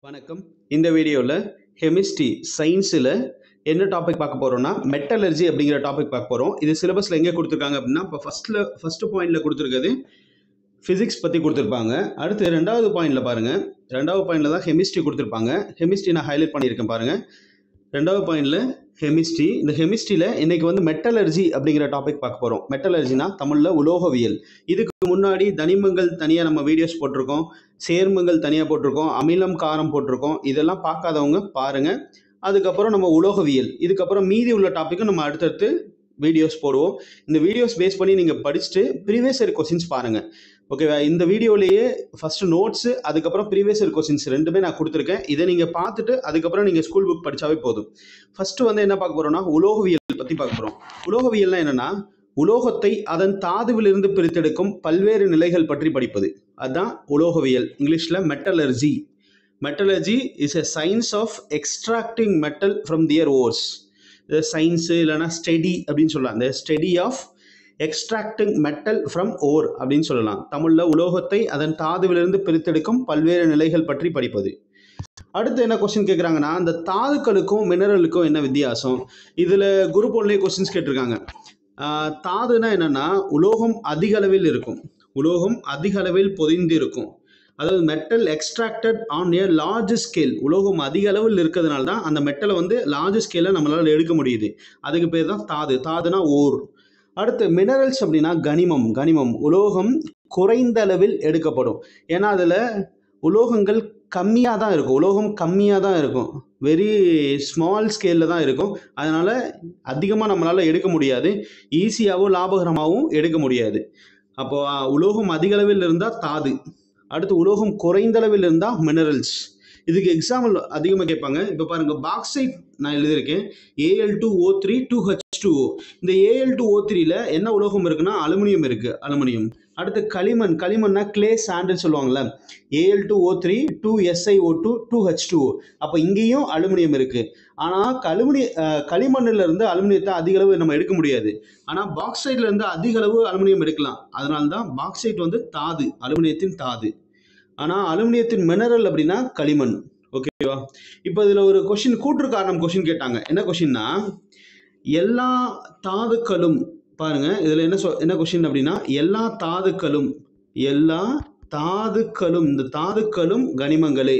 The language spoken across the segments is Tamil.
வணக்கம். இந்த வீடியோவில் கெமிஸ்ட்ரி சயின்ஸில் என்ன டாபிக் பார்க்க போகிறோம்னா மெட்டலர்ஜி அப்படிங்கிற டாபிக் பார்க்க போகிறோம். இது சிலபஸில் எங்கே கொடுத்துருக்காங்க அப்படின்னா இப்போ ஃபஸ்ட்டு பாயிண்டில் கொடுத்துருக்கிறது ஃபிசிக்ஸ் பற்றி கொடுத்துருப்பாங்க. அடுத்து ரெண்டாவது பாயிண்டில் பாருங்கள், ரெண்டாவது பாயிண்டில் தான் கெமிஸ்ட்ரி கொடுத்துருப்பாங்க. கெமிஸ்ட்ரி நான் ஹைலைட் பண்ணியிருக்கேன் பாருங்கள். ரெண்டாவது பாயிண்டில் கெமிஸ்ட்ரி. இந்த கெமிஸ்ட்ரியில் இன்றைக்கி வந்து மெட்டலர்ஜி அப்படிங்கிற டாபிக் பார்க்க போகிறோம். மெட்டலர்ஜினா தமிழில் உலோகவியல். இதுக்கு முன்னாடி தனிமங்கள் தனியாக நம்ம வீடியோஸ் போட்டிருக்கோம், சேர்மங்கள் தனியாக போட்டிருக்கோம், அமிலம் காரம் போட்டிருக்கோம். இதெல்லாம் பார்க்காதவங்க பாருங்கள். அதுக்கப்புறம் நம்ம உலோகவியல், இதுக்கப்புறம் மீதி உள்ள டாப்பிக்கும் நம்ம அடுத்தடுத்து வீடியோஸ் போடுவோம். இந்த வீடியோஸ் பேஸ் பண்ணி நீங்கள் படிச்சுட்டு ப்ரீவியஸ் இயர் கொஸ்டின்ஸ் பாருங்கள். ஓகேவா? இந்த வீடியோலேயே ஃபஸ்ட்டு நோட்ஸு, அதுக்கப்புறம் ப்ரீவியஸ் இயர் கொஸ்டின்ஸ் ரெண்டுமே நான் கொடுத்துருக்கேன். இதை நீங்கள் பார்த்துட்டு அதுக்கப்புறம் நீங்கள் ஸ்கூல் புக் படித்தாவே போதும். ஃபஸ்ட்டு வந்து என்ன பார்க்க போகிறோம்னா உலோகவியல் பற்றி பார்க்க போகிறோம். உலோகவியல்னா என்னென்னா உலோகத்தை அதன் தாதுவிலிருந்து பிரித்தெடுக்கும் பல்வேறு நிலைகள் பற்றி படிப்பது. அதுதான் உலோகவியல். இங்கிலீஷில் metallurgy. Metallurgy is a science of extracting metal from their ores. இது சயின்ஸு இல்லைனா ஸ்டடி அப்படின்னு சொல்லலாம். இந்த study of extracting metal from ore அப்படின்னு சொல்லலாம். தமிழில் உலோகத்தை அதன் தாதுவிலிருந்து பிரித்தெடுக்கும் பல்வேறு நிலைகள் பற்றி படிப்பது. அடுத்து என்ன கொஸ்டின் கேட்குறாங்கன்னா, அந்த தாதுக்களுக்கும் மினரலுக்கும் என்ன வித்தியாசம்? இதில் குரூப் ஒன்லேயே கொஸ்டின்ஸ் கேட்டிருக்காங்க. தாதுனா என்னென்னா உலோகம் அதிக அளவில் இருக்கும், உலோகம் அதிக அளவில் பொதிந்து இருக்கும். அதாவது metal extracted on a large scale. உலோகம் அதிக அளவில் இருக்கிறதுனால தான் அந்த மெட்டலை வந்து லார்ஜ் ஸ்கேலில் நம்மளால் எடுக்க முடியுது. அதுக்கு பேர் தான் தாது. தாதுனா ஓர். அடுத்து மினரல்ஸ் அப்படின்னா கனிமம். கனிமம் உலோகம் குறைந்த அளவில் எடுக்கப்படும். ஏன்னா அதில் உலோகங்கள் கம்மியாக தான் இருக்கும், உலோகம் கம்மியாக தான் இருக்கும், வெரி ஸ்மால் ஸ்கேலில் தான் இருக்கும். அதனால் அதிகமாக நம்மளால் எடுக்க முடியாது, ஈஸியாகவும் லாபகரமாகவும் எடுக்க முடியாது. அப்போது உலோகம் அதிக அளவில் இருந்தால் தாது, அடுத்து உலோகம் குறைந்த அளவில் இருந்தால் மினரல்ஸ். இதுக்கு எக்ஸாம்பிள் அதிகமாக கேட்பாங்க. இப்போ பாருங்கள், பாக்சைட் நான் எழுதியிருக்கேன், Al2O3 2H2O. இந்த Al2O3ல என்ன உலோகம் இருக்குன்னா அலுமினியம் இருக்குது, அலுமினியம். அடுத்து களிமண். களிமண்ணா கிளே சாண்டுன்னு சொல்லுவாங்கள்ல, Al2O3 2SiO2 2H2O. அப்போ இங்கேயும் அலுமினியம் இருக்குது. ஆனால் களிமண்ணிலிருந்து அலுமினியத்தை அதிக அளவு நம்ம எடுக்க முடியாது. ஆனால் பாக்சைட்லேருந்து அதிக அளவு அலுமினியம் எடுக்கலாம். அதனால தான் பாக்சைட் வந்து தாது, அலுமினியத்தின் தாது. ஆனால் அலுமினியத்தின் மினரல் அப்படின்னா களிமண். ஓகேவா? இப்போ இதில் ஒரு கொஷின், கூற்று காரணம் கொஷின் கேட்டாங்க. என்ன கொஷின்னா, எல்லா தாதுக்களும் பாருங்க, இதில் என்ன கொஷின் அப்படின்னா, எல்லா தாதுக்களும் இந்த தாதுக்களும் கனிமங்களே,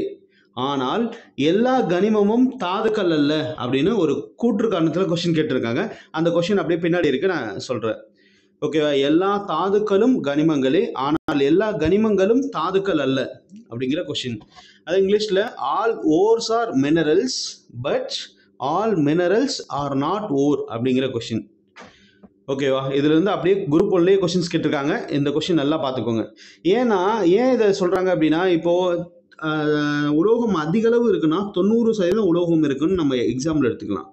ஆனால் எல்லா கனிமமும் தாதுக்கள் அல்ல அப்படின்னு ஒரு கூற்று காரணத்தில் கொஷின் கேட்டிருக்காங்க. அந்த கொஷின் அப்படியே பின்னாடி இருக்கு, நான் சொல்கிறேன். ஓகேவா? எல்லா தாதுக்களும் கனிமங்களே, ஆனால் எல்லா கனிமங்களும் தாதுக்கள் அல்ல அப்படிங்கிற கொஷின். அது இங்கிலீஷில் all ores are minerals but all minerals are not ore அப்படிங்கிற கொஷின். ஓகேவா? இதுலேருந்து அப்படியே குரூப் ஒன்லேயே கொஷின்ஸ் கேட்டிருக்காங்க. இந்த கொஷின் நல்லா பார்த்துக்கோங்க. ஏன் இதை சொல்கிறாங்க அப்படின்னா, இப்போது உலோகம் அதிக அளவு இருக்குன்னா 90% உலோகம் இருக்குன்னு நம்ம எக்ஸாம்பிள் எடுத்துக்கலாம்.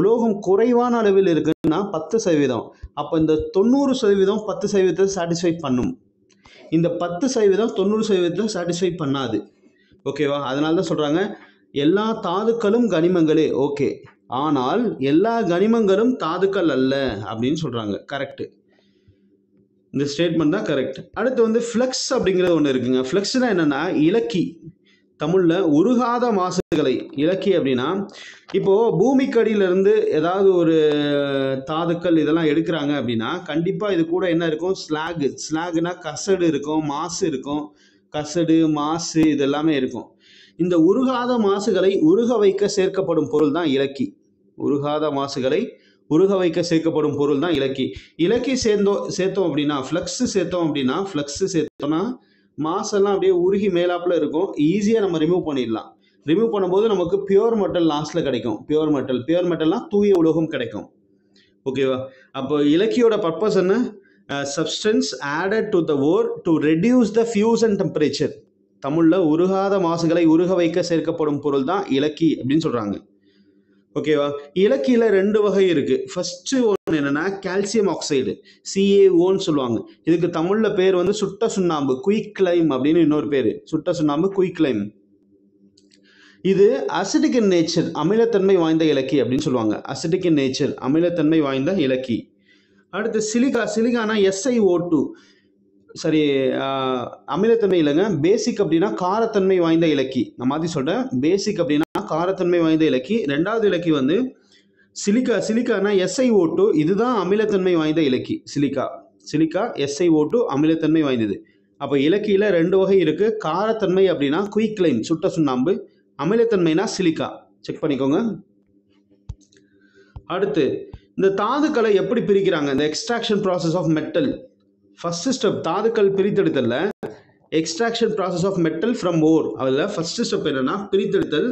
உலோகம் குறைவான அளவில் இருக்குன்னா 10%. அப்போ இந்த 90% 10% சாட்டிஸ்ஃபை பண்ணும், இந்த 10% 90% சாட்டிஸ்ஃபை பண்ணாது. ஓகேவா? அதனால தான் சொல்கிறாங்க எல்லா தாதுக்களும் கனிமங்களே, ஓகே, ஆனால் எல்லா கனிமங்களும் தாதுக்கள் அல்ல அப்படின்னு சொல்கிறாங்க. கரெக்டு, இந்த ஸ்டேட்மெண்ட் தான் கரெக்ட். அடுத்து வந்து ஃப்ளக்ஸ் அப்படிங்கிறது ஒன்று இருக்குங்க. ஃப்ளக்ஸ்னா என்னென்னா இலக்கி. தமிழில் உருகாத மாசுகளை. இலக்கி அப்படின்னா இப்போது பூமிக்கடியிலேருந்து ஏதாவது ஒரு தாதுக்கள் இதெல்லாம் எடுக்கிறாங்க அப்படின்னா கண்டிப்பாக இது கூட என்ன இருக்கும், ஸ்லாகுனா கசடு இருக்கும், மாசு இருக்கும். கசடு, மாசு இது எல்லாமே இருக்கும். இந்த உருகாத மாசுகளை உருக வைக்க சேர்க்கப்படும் பொருள் தான் இலக்கி. உருகாத மாசுகளை உருக வைக்க சேர்க்கப்படும் பொருள் தான் இலக்கி. இலக்கி சேர்த்தோம் அப்படின்னா, ஃப்ளக்ஸ் சேர்த்தோம்னா மாசெல்லாம் அப்படியே உருகி மேலாப்பில் இருக்கும், ஈஸியாக நம்ம ரிமூவ் பண்ணிடலாம். ரிமூவ் பண்ணும்போது நமக்கு பியூர் மெட்டல் லாஸ்ட்டில் கிடைக்கும். பியூர் மெட்டல்னால் தூய உலோகம் கிடைக்கும். ஓகேவா? அப்போ இலக்கியோட பர்பஸ் என்ன? Substance added to the ore to reduce the fusion temperature. தமிழில் உருகாத மாசுகளை உருக வைக்க சேர்க்கப்படும் பொருள் தான் இலக்கி அப்படின்னு சொல்கிறாங்க. ஓகேவா? இலக்கியில் 2 வகை இருக்குது. ஃபஸ்ட்டு ஒன்று என்னென்னா கால்சியம் ஆக்சைடு, CaOன்னு சொல்லுவாங்க. இதுக்கு தமிழில் பேர் வந்து சுட்ட சுண்ணாம்பு, குயிக்லைம் அப்படின்னு இன்னொரு பேர். சுட்ட சுண்ணாம்பு, குயிக்லைம். இது அசிடிக் இன் நேச்சர், அமிலத்தன்மை வாய்ந்த இலக்கி அப்படின்னு சொல்லுவாங்க. அசிடிக் இன் நேச்சர், அமிலத்தன்மை வாய்ந்த இலக்கி. அடுத்து சிலிகானா SiO2. சரி, அமிலத்தன்மை இல்லைங்க. பேசிக் அப்படின்னா காரத்தன்மை வாய்ந்த இலக்கி. நான் மாற்றி சொல்கிறேன். பேசிக் அப்படின்னா காரத்தன்மை வாய்ந்த இலக்கி. ரெண்டாவது இலக்கி வந்து சிலிக்கா. சிலிக்கானா SiO2, இதுதான் அமிலத்தன்மை வாய்ந்த இலக்கி. சிலிக்கா SiO2 அமிலத்தன்மை வாய்ந்தது. அப்போ இலக்கியில் 2 வகை இருக்குது. காரத்தன்மை அப்படின்னா குயிக்லைம் சுட்ட சுண்ணாம்பு, அமிலத்தன்மைனா சிலிக்கா. செக் பண்ணிக்கோங்க. அடுத்து இந்த தாதுக்களை எப்படி பிரிக்கிறாங்க? இந்த extraction process of metal. First step தாதுக்கள் பிரித்தெடுத்தல்ல extraction process of metal from ore. அதில் ஃபர்ஸ்ட் ஸ்டெப் என்னன்னா பிரித்தெடுத்தல்,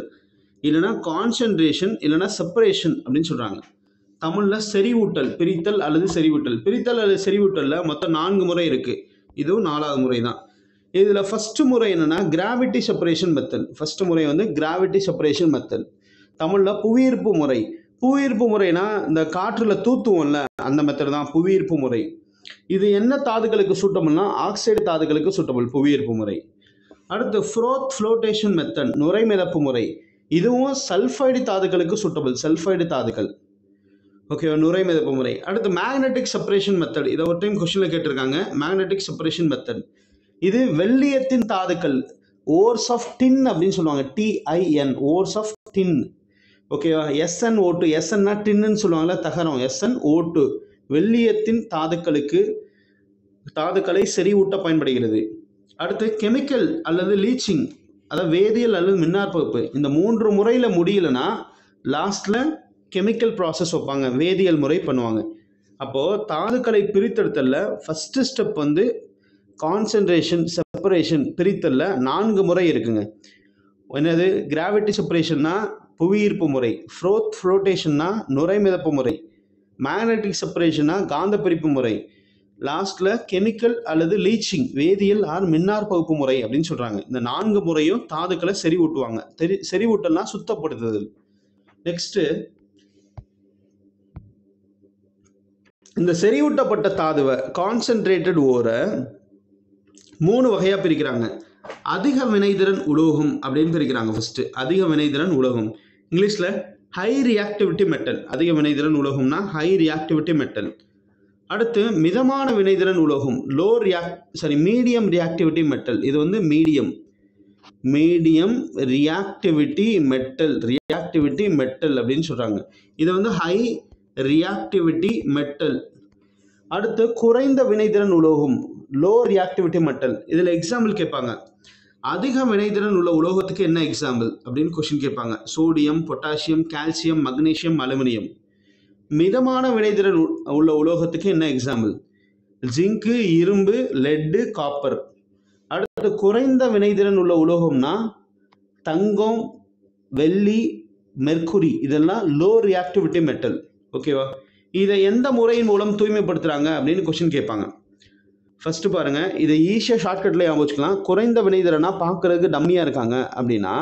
இல்லைனா கான்சென்ட்ரேஷன், இல்லைனா செப்பரேஷன் அப்படின்னு சொல்கிறாங்க. தமிழில் செறிவூட்டல், பிரித்தல் அல்லது செறிவூட்டல். பிரித்தல் அல்லது செறிவூட்டலில் மொத்தம் 4 முறை இருக்குது. இதுவும் 4வது முறை தான். இதில் ஃபஸ்ட்டு முறை என்னென்னா கிராவிட்டி செப்பரேஷன் மெத்தட். ஃபஸ்ட்டு முறை வந்து கிராவிட்டி செப்பரேஷன் மெத்தட். தமிழில் புவியீர்ப்பு முறை. புவியீர்ப்பு முறைனா இந்த காற்றில் தூத்துவோம்ல, அந்த மெத்தட் தான் புவியீர்ப்பு முறை. இது என்ன தாதுக்களுக்கு சூட்டபிள்னா ஆக்சைடு தாதுக்களுக்கு சூட்டபிள் புவியீர்ப்பு முறை. அடுத்து ஃப்ளோட்டேஷன் மெத்தட், நுரை மிதப்பு முறை. இதுவும் சல்ஃபைடு தாதுக்களுக்கு சூட்டபிள், சல்ஃபைடு தாதுக்கள். ஓகேவா, நுரை மிதப்பு முறை. அடுத்து மேக்னெட்டிக் செப்பரேஷன் மெத்தட். இதை ஒரு டைம் கொஸ்டினில் கேட்டிருக்காங்க. மேக்னெட்டிக் செப்பரேஷன் மெத்தட் இது வெள்ளியத்தின் தாதுக்கள், ஓர்ஸ் ஆஃப் டின் அப்படின்னு சொல்லுவாங்க. TIN, ஓர்ஸ் ஆஃப் டின். ஓகேவா, SnO2, Snனா டின்னு சொல்லுவாங்கல்ல, தகரம். SnO2 வெள்ளியத்தின் தாதுக்களை செறிவூட்ட பயன்படுகிறது. அடுத்து கெமிக்கல் அல்லது லீச்சிங், அதாவது வேதியியல் அல்லது மின்னாற்பகுப்பு. இந்த 3 முறையில் முடியலன்னா லாஸ்ட்ல கெமிக்கல் ப்ராசஸ் வைப்பாங்க, வேதியியல் முறை பண்ணுவாங்க. அப்போது தாதுக்களை பிரித்தெடுத்தல்ல ஃபஸ்ட்டு ஸ்டெப் வந்து கான்சென்ட்ரேஷன், செப்பரேஷன். பிரித்தல்ல 4 முறை இருக்குங்க. என்னது? கிராவிட்டி செப்பரேஷன்னா புவியீர்ப்பு முறை, ஃப்ளோட்டேஷன்னா நுரை மிதப்பு முறை, மேக்னெட்டிக் செப்பரேஷன்னா காந்த பிரிப்பு முறை, லாஸ்ட்ல கெமிக்கல் அல்லது லீச்சிங், வேதியியல் ஆர் மின்னாற்பகுப்பு முறை அப்படின்னு சொல்றாங்க. இந்த 4 முறையும் தாதுக்களை செறிவூட்டுவாங்க. செறிவூட்டல்னா சுத்தப்படுத்துதல். நெக்ஸ்ட், இந்த செறிவூட்டப்பட்ட தாதுவை கான்சென்ட்ரேட்டட் ஓரை 3 வகையா பிரிக்கிறாங்க. அதிக வினைதிறன் உலோகம் அப்படின்னு பிரிக்கிறாங்க. ஃபர்ஸ்ட் அதிக வினைதிறன் உலோகம், இங்கிலீஷ்ல ஹை ரியாக்டிவிட்டி மெட்டல். அதிக வினைதிறன் உலோகம்னா ஹை ரியாக்டிவிட்டி மெட்டல். அடுத்து மிதமான வினைதிறன் உலோகம், மீடியம் ரியாக்டிவிட்டி மெட்டல். இது வந்து மீடியம் ரியாக்டிவிட்டி மெட்டல் அப்படின்னு சொல்றாங்க. இது வந்து ஹை ரியாக்டிவிட்டி மெட்டல். அடுத்து குறைந்த வினைதிறன் உலோகம், லோ ரியாக்டிவிட்டி மெட்டல். இதில் எக்ஸாம்பிள் கேட்பாங்க. அதிக வினைதிறன் உள்ள உலோகத்துக்கு என்ன எக்ஸாம்பிள் அப்படின்னு கொஸ்டின் கேட்பாங்க. Sodium, potassium, calcium, magnesium, aluminium. மிதமான வினைதிறன் உள்ள உலோகத்துக்கு என்ன எக்ஸாம்பிள்? ஜிங்கு, இரும்பு, லெட்டு, காப்பர். அடுத்து குறைந்த வினைதிறன் உள்ள உலோகம்னா தங்கம், வெள்ளி, மெர்க்குரி. இதெல்லாம் லோ ரியாக்டிவிட்டி மெட்டல். ஓகேவா, இதை எந்த முறையின் மூலம் தூய்மைப்படுத்துறாங்க அப்படின்னு கொஸ்டின் கேட்பாங்க. ஃபர்ஸ்ட் பாருங்க, இதை ஈஸியாக ஷார்ட்கட்ல ஞாபகம் வச்சுக்கலாம். குறைந்த வினைதிறனா பார்க்கறதுக்கு டம்மியாக இருக்காங்க அப்படின்னா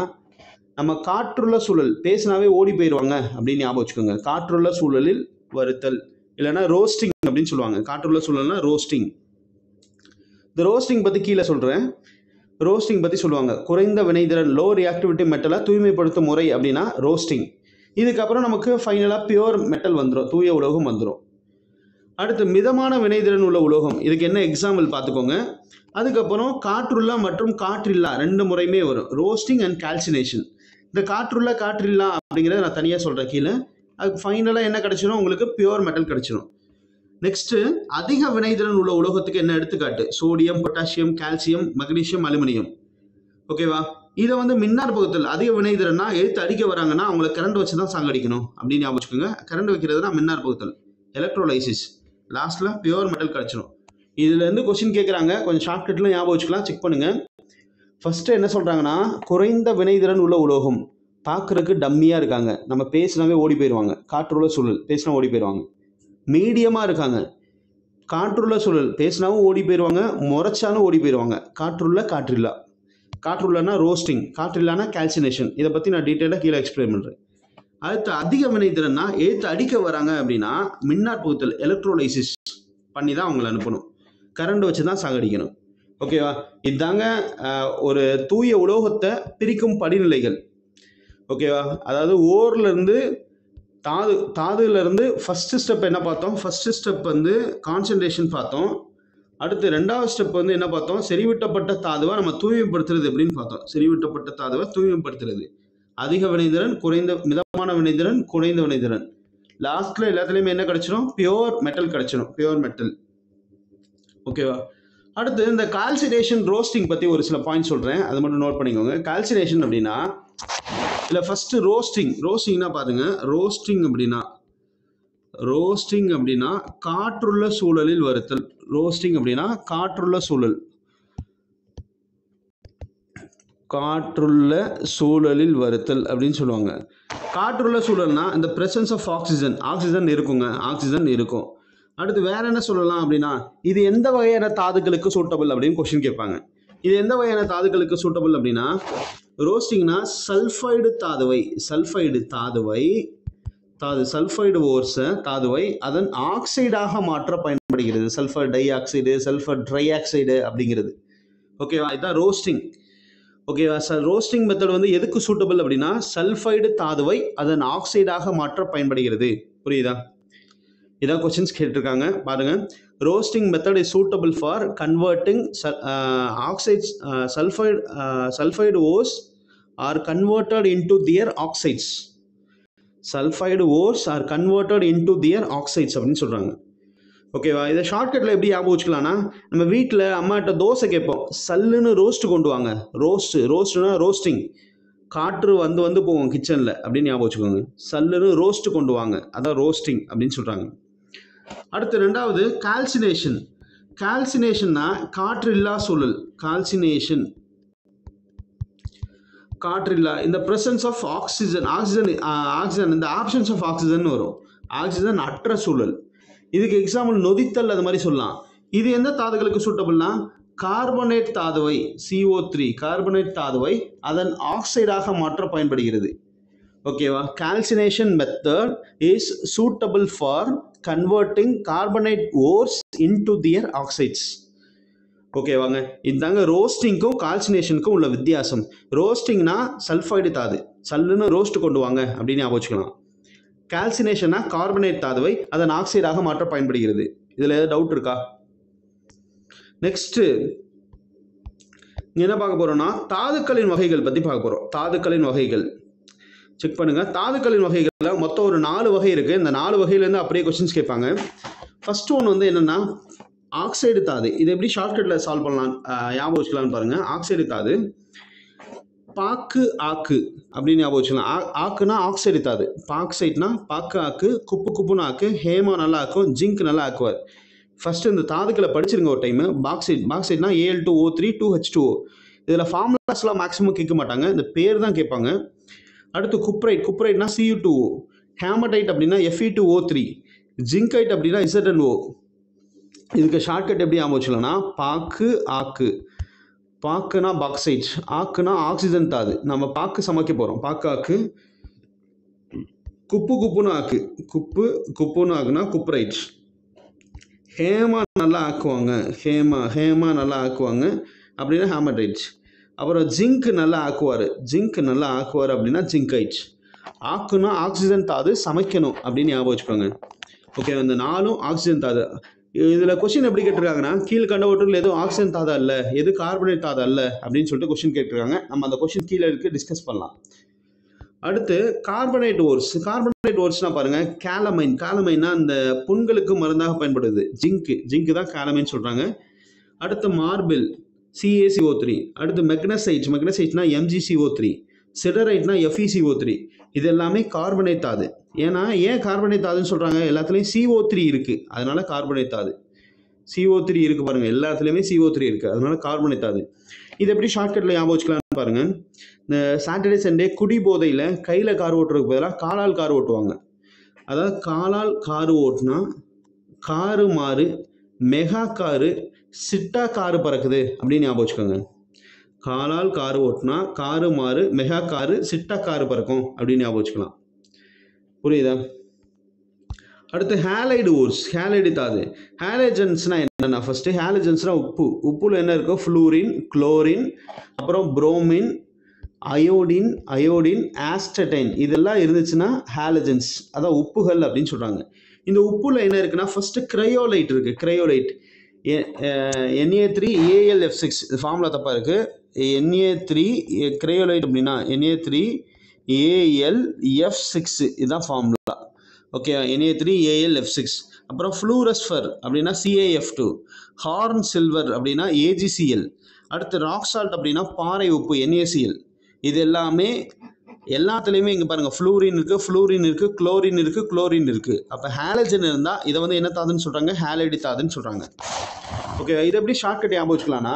நம்ம காற்றுள்ள சூழல், பேசினாவே ஓடி போயிடுவாங்க அப்படின்னு ஞாபகம் வச்சுக்கோங்க. காற்றுள்ள சூழலில் வருத்தல், இல்லைன்னா ரோஸ்டிங் அப்படின்னு சொல்லுவாங்க. காற்றுள்ள சூழல்னா ரோஸ்டிங். இந்த ரோஸ்டிங் பற்றி கீழே சொல்கிறேன். ரோஸ்டிங் பற்றி சொல்லுவாங்க. குறைந்த வினைதிறன் லோ ரியாக்டிவிட்டி மெட்டலை தூய்மைப்படுத்தும் முறை அப்படின்னா ரோஸ்டிங். இதுக்கப்புறம் நமக்கு ஃபைனலாக பியூர் மெட்டல் வந்துடும், தூய உலோகம் வந்துடும். அடுத்து மிதமான வினைதிறன் உள்ள உலோகம், இதுக்கு என்ன எக்ஸாம்பிள் பார்த்துக்கோங்க. அதுக்கப்புறம் காற்றுள்ள மற்றும் காற்றில்லா 2 முறையுமே வரும், ரோஸ்டிங் அண்ட் கால்சினேஷன். இந்த காற்றுள்ள காற்றில்லா அப்படிங்கிறத நான் தனியாக சொல்கிறேன் கீழே. அதுக்கு ஃபைனலாக என்ன கிடைச்சிடும்? உங்களுக்கு பியூர் மெட்டல் கிடைச்சிடும். நெக்ஸ்ட்டு அதிக வினைதிறன் உள்ள உலோகத்துக்கு என்ன எடுத்துக்காட்டு? Sodium, potassium, calcium, magnesium, aluminium. ஓகேவா, இதை வந்து மின்னாற்பகுத்தல். அதிக வினைதிறன்னா எடுத்து அடிக்க வராங்கன்னா அவங்கள கரண்ட் வச்சு தான் சாங்கடிக்கணும் அப்படின்னு ஞாபகம் வச்சுக்கோங்க. கரண்ட் வைக்கிறதுனா மின்னாற்பகுத்தல், எலக்ட்ரோலைசிஸ். லாஸ்ட்ல பியூர் மெட்டல் கிடைச்சிடும். இதுல இருந்து கொஸ்டின் கேட்குறாங்க, கொஞ்சம் ஷார்ட்கட்ல ஞாபகம் வச்சுக்கலாம், செக் பண்ணுங்க. ஃபர்ஸ்ட் என்ன சொல்றாங்கன்னா, குறைந்த வினைதிறன் உள்ள உலோகம், பார்க்கறதுக்கு டம்மியா இருக்காங்க, நம்ம பேசினாவே ஓடி போயிடுவாங்க. காற்றுள்ள சூழல், பேசினா ஓடி போயிடுவாங்க. மீடியமா இருக்காங்க, காற்றுள்ள சூழல், பேசினாவும் ஓடி போயிடுவாங்க, முறைச்சாலும் ஓடி போயிடுவாங்க. காற்றுள்ள காற்றில்லா. காற்றுள்ளனா ரோஸ்டிங், காற்றில்லானா கால்சினேஷன். இதை பற்றி நான் டீட்டெயிலாக கீழே எக்ஸ்பிளைன் பண்ணுறேன். அடுத்து அதிக வினைதிறன்னா எடுத்து அடிக்க வராங்க அப்படின்னா மின்னாற்பகுத்தல், எலக்ட்ரோலைசிஸ் பண்ணி தான் அவங்களை அனுப்பணும். கரண்ட் வச்சு தான் சாகடிக்கணும். ஓகேவா, இதாங்க ஒரு தூய உலோகத்தை பிரிக்கும் படிநிலைகள். ஓகேவா, அதாவது ஓர்லேருந்து தாதுலேருந்து ஃபஸ்ட்டு ஸ்டெப் என்ன பார்த்தோம்? ஃபஸ்ட்டு ஸ்டெப் வந்து கான்சன்ட்ரேஷன் பார்த்தோம். அடுத்து ரெண்டாவது ஸ்டெப் வந்து என்ன பார்த்தோம், செறிவூட்டப்பட்ட தாதுவை நம்ம தூய்மைப்படுத்துறது எப்படின்னு பார்த்தோம். செறிவூட்டப்பட்ட தாதுவை தூய்மைப்படுத்துறது, அதிக வினைதிறன், குறைந்த மிதமான வினைதிறன், குறைந்த வினைதிறன். லாஸ்ட்ல எல்லாத்துலயுமே என்ன கிடைச்சிடும், பியோர் மெட்டல் கிடைச்சிடும், பியோர் மெட்டல். ஓகேவா. அடுத்து இந்த கால்சினேஷன் ரோஸ்டிங் பத்தி ஒரு சில பாயிண்ட் சொல்றேன், அது மட்டும் நோட் பண்ணிக்கோங்க. கால்சினேஷன் அப்படின்னா இல்ல ஃபர்ஸ்ட் ரோஸ்டிங்னா பாருங்க. ரோஸ்டிங் அப்படின்னா காற்றுள்ள சூழலில் வறுத்தல். ரோஸ்டிங் அப்படின்னா காற்றுள்ள சூழலில் வறுத்தல் அப்படின்னு சொல்லுவாங்க. காற்றுள்ள சூழல்னா இந்த பிரசன்ஸ் ஆஃப் ஆக்சிஜன் இருக்கும். அடுத்து வேற என்ன சொல்லலாம் அப்படின்னா, இது எந்த வகையான தாதுக்களுக்கு சூட்டபிள் அப்படின்னு கொஸ்டின் கேட்பாங்க. இது எந்த வகையான தாதுக்களுக்கு சூட்டபிள் அப்படின்னா, ரோஸ்டிங்னா சல்ஃபைடு ஓர்ஸை தாதுவை அதன் ஆக்சைடாக மாற்ற பயன்படுகிறது. Sulphur di oxide, sulphur try oxide அப்படிங்கிறது. ஓகேவா, இதுதான் ரோஸ்டிங். ஓகேவா. ரோஸ்டிங் மெத்தட் வந்து எதுக்கு சூட்டபிள் அப்படின்னா, சல்ஃபைடு தாதுவை அதன் ஆக்சைடாக மாற்ற பயன்படுகிறது. புரியுதா? இதான் கொஸ்டின்ஸ் கேட்டிருக்காங்க பாருங்க. Roasting method is suitable for converting oxides sulphide ores are converted into their oxides. Sulphide ores are converted into their oxides அப்படின்னு சொல்றாங்க. ஓகேவா. இதை ஷார்ட்கட்டில் எப்படி ஞாபகம் வச்சுக்கலாம்னா, நம்ம வீட்டில் அம்மாட்ட தோசை கேட்போம், சல்லுன்னு ரோஸ்ட் கொண்டு வாங்க. ரோஸ்ட்னா ரோஸ்டிங், காற்று வந்து போவோம் கிச்சனில் அப்படின்னு ஞாபகம் வச்சுக்கோங்க. சல்லுன்னு ரோஸ்ட் கொண்டு வாங்க, அதான் ரோஸ்டிங் அப்படின்னு சொல்கிறாங்க. அடுத்து ரெண்டாவது கால்சினேஷன்னா காற்று இல்லா சூழல். காற்றில்லா இந்த பிரசன்ஸ் ஆஃப் ஆக்சிஜன் இந்த ஆப்ஷன்ஸ் ஆஃப் ஆக்சிஜன் வரும். ஆக்சிஜன் அற்ற சூழல். இதுக்கு எக்ஸாம்பிள் நொதித்தல், அது மாதிரி சொல்லலாம். இது எந்த தாதுகளுக்கு சூட்டபிள்னா, கார்பனேட் தாதுவை CO3 கார்பனேட் தாதுவை அதன் ஆக்சைடாக மாற்ற பயன்படுகிறது. ஓகேவா. Calcination method is suitable for converting carbonate ores into their oxides. ஓகேவாங்க. இதுதாங்க ரோஸ்டிங்க்கும் கால்சினேஷனுக்கும் உள்ள வித்தியாசம். ரோஸ்டிங்னா சல்ஃபைடு தாது, சல்லுன்னு ரோஸ்ட் கொண்டு வாங்க அப்படின்னு ஞாபகம் வச்சுக்கலாம். கால்சினேஷனா கார்பனேட் தாதுவை அதன் ஆக்சைடாக மாற்ற பயன்படுகிறது. இதில் ஏதாவது டவுட் இருக்கா? நெக்ஸ்ட் என்ன பார்க்க போறோம்னா, தாதுக்களின் வகைகள் பற்றி பார்க்க போகிறோம். தாதுக்களின் வகைகள் செக் பண்ணுங்க. தாதுக்களின் வகைகளில் மொத்தம் ஒரு 4 வகை இருக்குது. இந்த 4 வகையிலேருந்து அப்படியே கொஸ்டின்ஸ் கேட்பாங்க. ஃபர்ஸ்ட் ஒன் வந்து என்னென்னா ஆக்சைடு தாது. இது எப்படி ஷார்ட்கட்டில் சால்வ் பண்ணலாம், ஞாபகம் வச்சுக்கலாம்னு பாருங்கள். ஆக்சைடு தாது பாக்கு ஆக்கு அப்படின்னு ஞாபகம் வச்சுக்கலாம். ஆக்குனா ஆக்சைடு தாது, பாக்சைட்னா பாக்கு ஆக்கு, குப்புன்னு ஆக்கு, ஹேமா நல்லா ஆக்கும், ஜிங்க் நல்லா ஆக்குவார். ஃபர்ஸ்ட் இந்த தாதுக்களை படிச்சிருங்க ஒரு டைம். பாக்சைட்னா Al2O3 2H2O. இதில் ஃபார்முலாஸ்லாம் மேக்ஸிமம் கேட்க மாட்டாங்க, இந்த பேர் தான் கேட்பாங்க. அடுத்து குப்ரைட்னா Cu2O, ஹேமடைட் அப்படின்னா Fe2O3, ஜிங்கைட் அப்படின்னா ZnO. இதுக்கு ஷார்ட்கட் எப்படி ஞாபகம் வச்சுக்கலாம்னா, பாக்கு ஆக்கு. பாக்குனா பாக்சைட், ஆக்குனா ஆக்சிஜன் தாது. நம்ம பாக்கு சமைக்க போகிறோம், பாக்கு ஆக்கு. குப்புன்னு ஆக்கு, குப்புன்னு ஆக்குனா குப்ரைட். ஹேமா நல்லா ஆக்குவாங்க, ஹேமா நல்லா ஆக்குவாங்க அப்படின்னா ஹேமடைட். அப்புறம் ஜிங்க் நல்லா ஆக்குவார் அப்படின்னா ஜிங்கைட். ஆக்குனா ஆக்சிஜன் தாது, சமைக்கணும் அப்படின்னு ஞாபகம் வச்சுக்கோங்க. ஓகே, இந்த 4 ஆக்சிஜன் தாது. இதில் கொஸ்டின் எப்படி கேட்டிருக்காங்கன்னா, கீழ்கண்டவற்றில் எதுவும் ஆக்சிஜன் தாதா இல்லை, எது கார்பனேட் தாதா இல்லை அப்படின்னு சொல்லிட்டு கொஸ்டின் கேட்டிருக்காங்க. நம்ம அந்த கொஸ்டின் கீழே இருக்கு, டிஸ்கஸ் பண்ணலாம். அடுத்து கார்பனேட் ஓர்ஸ்னா பாருங்க, காலமைன்னா இந்த புண்களுக்கு மருந்தாக பயன்படுது. ஜிங்க் தான் காலமைன்னு சொல்றாங்க. அடுத்து மார்பிள் CaCO3. அடுத்து மெக்னசைட்னா MgCO3, சிடரைட்னா FeCO3. இது எல்லாமே கார்பனேட் தாது. ஏன் கார்பனேட் தாதுன்னு சொல்றாங்க, எல்லாத்துலேயும் CO3 இருக்கு, அதனால கார்பனேட் தாது. CO3 இருக்கு பாருங்க, எல்லாத்துலேயுமே CO3 இருக்கு, அதனால கார்பனேட் தாது. இது எப்படி ஷார்ட்கட்டில் ஞாபகம் வச்சுக்கலாம்னு பாருங்க. இந்த சாட்டர்டே சண்டே குடி போதையில் கையில் கார் ஓட்டுறதுக்கு பதிலாக காலால் கார் ஓட்டுவாங்க. அதாவது காலால் காரு ஓட்டுனா காரு மாறு, மெகா காரு, சிட்டா காரு பறக்குது அப்படின்னு ஞாபகம் வச்சுக்கோங்க. காலால் காரு ஓட்டுனா காரு மாறு, மெகா காரு, சிட்டா காரு பறக்கும் அப்படின்னு ஞாபகம் வச்சுக்கலாம். புரியுதா? அடுத்து ஹேலைடு தாது. ஹேலஜன்ஸ்னா என்னன்னா, ஃபர்ஸ்ட் ஹேலஜன்ஸ்னா உப்புல என்ன இருக்கோ, ஃப்ளூரின், குளோரின், அப்புறம் புரோமின், அயோடின், ஆஸ்டடைன், இதெல்லாம் இருந்துச்சுன்னா ஹேலஜன்ஸ், அதான் உப்புகள் அப்படின்னு சொல்றாங்க. இந்த உப்புல என்ன இருக்குன்னா, ஃபர்ஸ்ட் கிரையோலைட் இருக்கு. Na3AlF6 இது ஃபார்முலா தப்பாக இருக்குது. Na3 கிரையோலைட் அப்படின்னா Na3AlF6 இதுதான் ஃபார்முலா. Okay, Na3AlF6. அப்புறம் ஃப்ளூரஸ்ஃபர் அப்படின்னா CaF2. ஹார்ன் சில்வர் அப்படின்னா AgCl. அடுத்து ராக் சால்ட் அப்படின்னா பாறை உப்பு NaCl. இது எல்லாமே எல்லாத்துலேயுமே இங்கே பாருங்கள் ஃப்ளூரின் இருக்குது, குளோரின் இருக்குது. அப்போ ஹாலஜன் இருந்தால் இதை வந்து என்ன தாதுன்னு சொல்கிறாங்க? ஹாலைடு தாதுன்னு சொல்கிறாங்க. ஓகே, இது எப்படி ஷார்ட்கட் ஞாபகம் வச்சுக்கலாம்னா,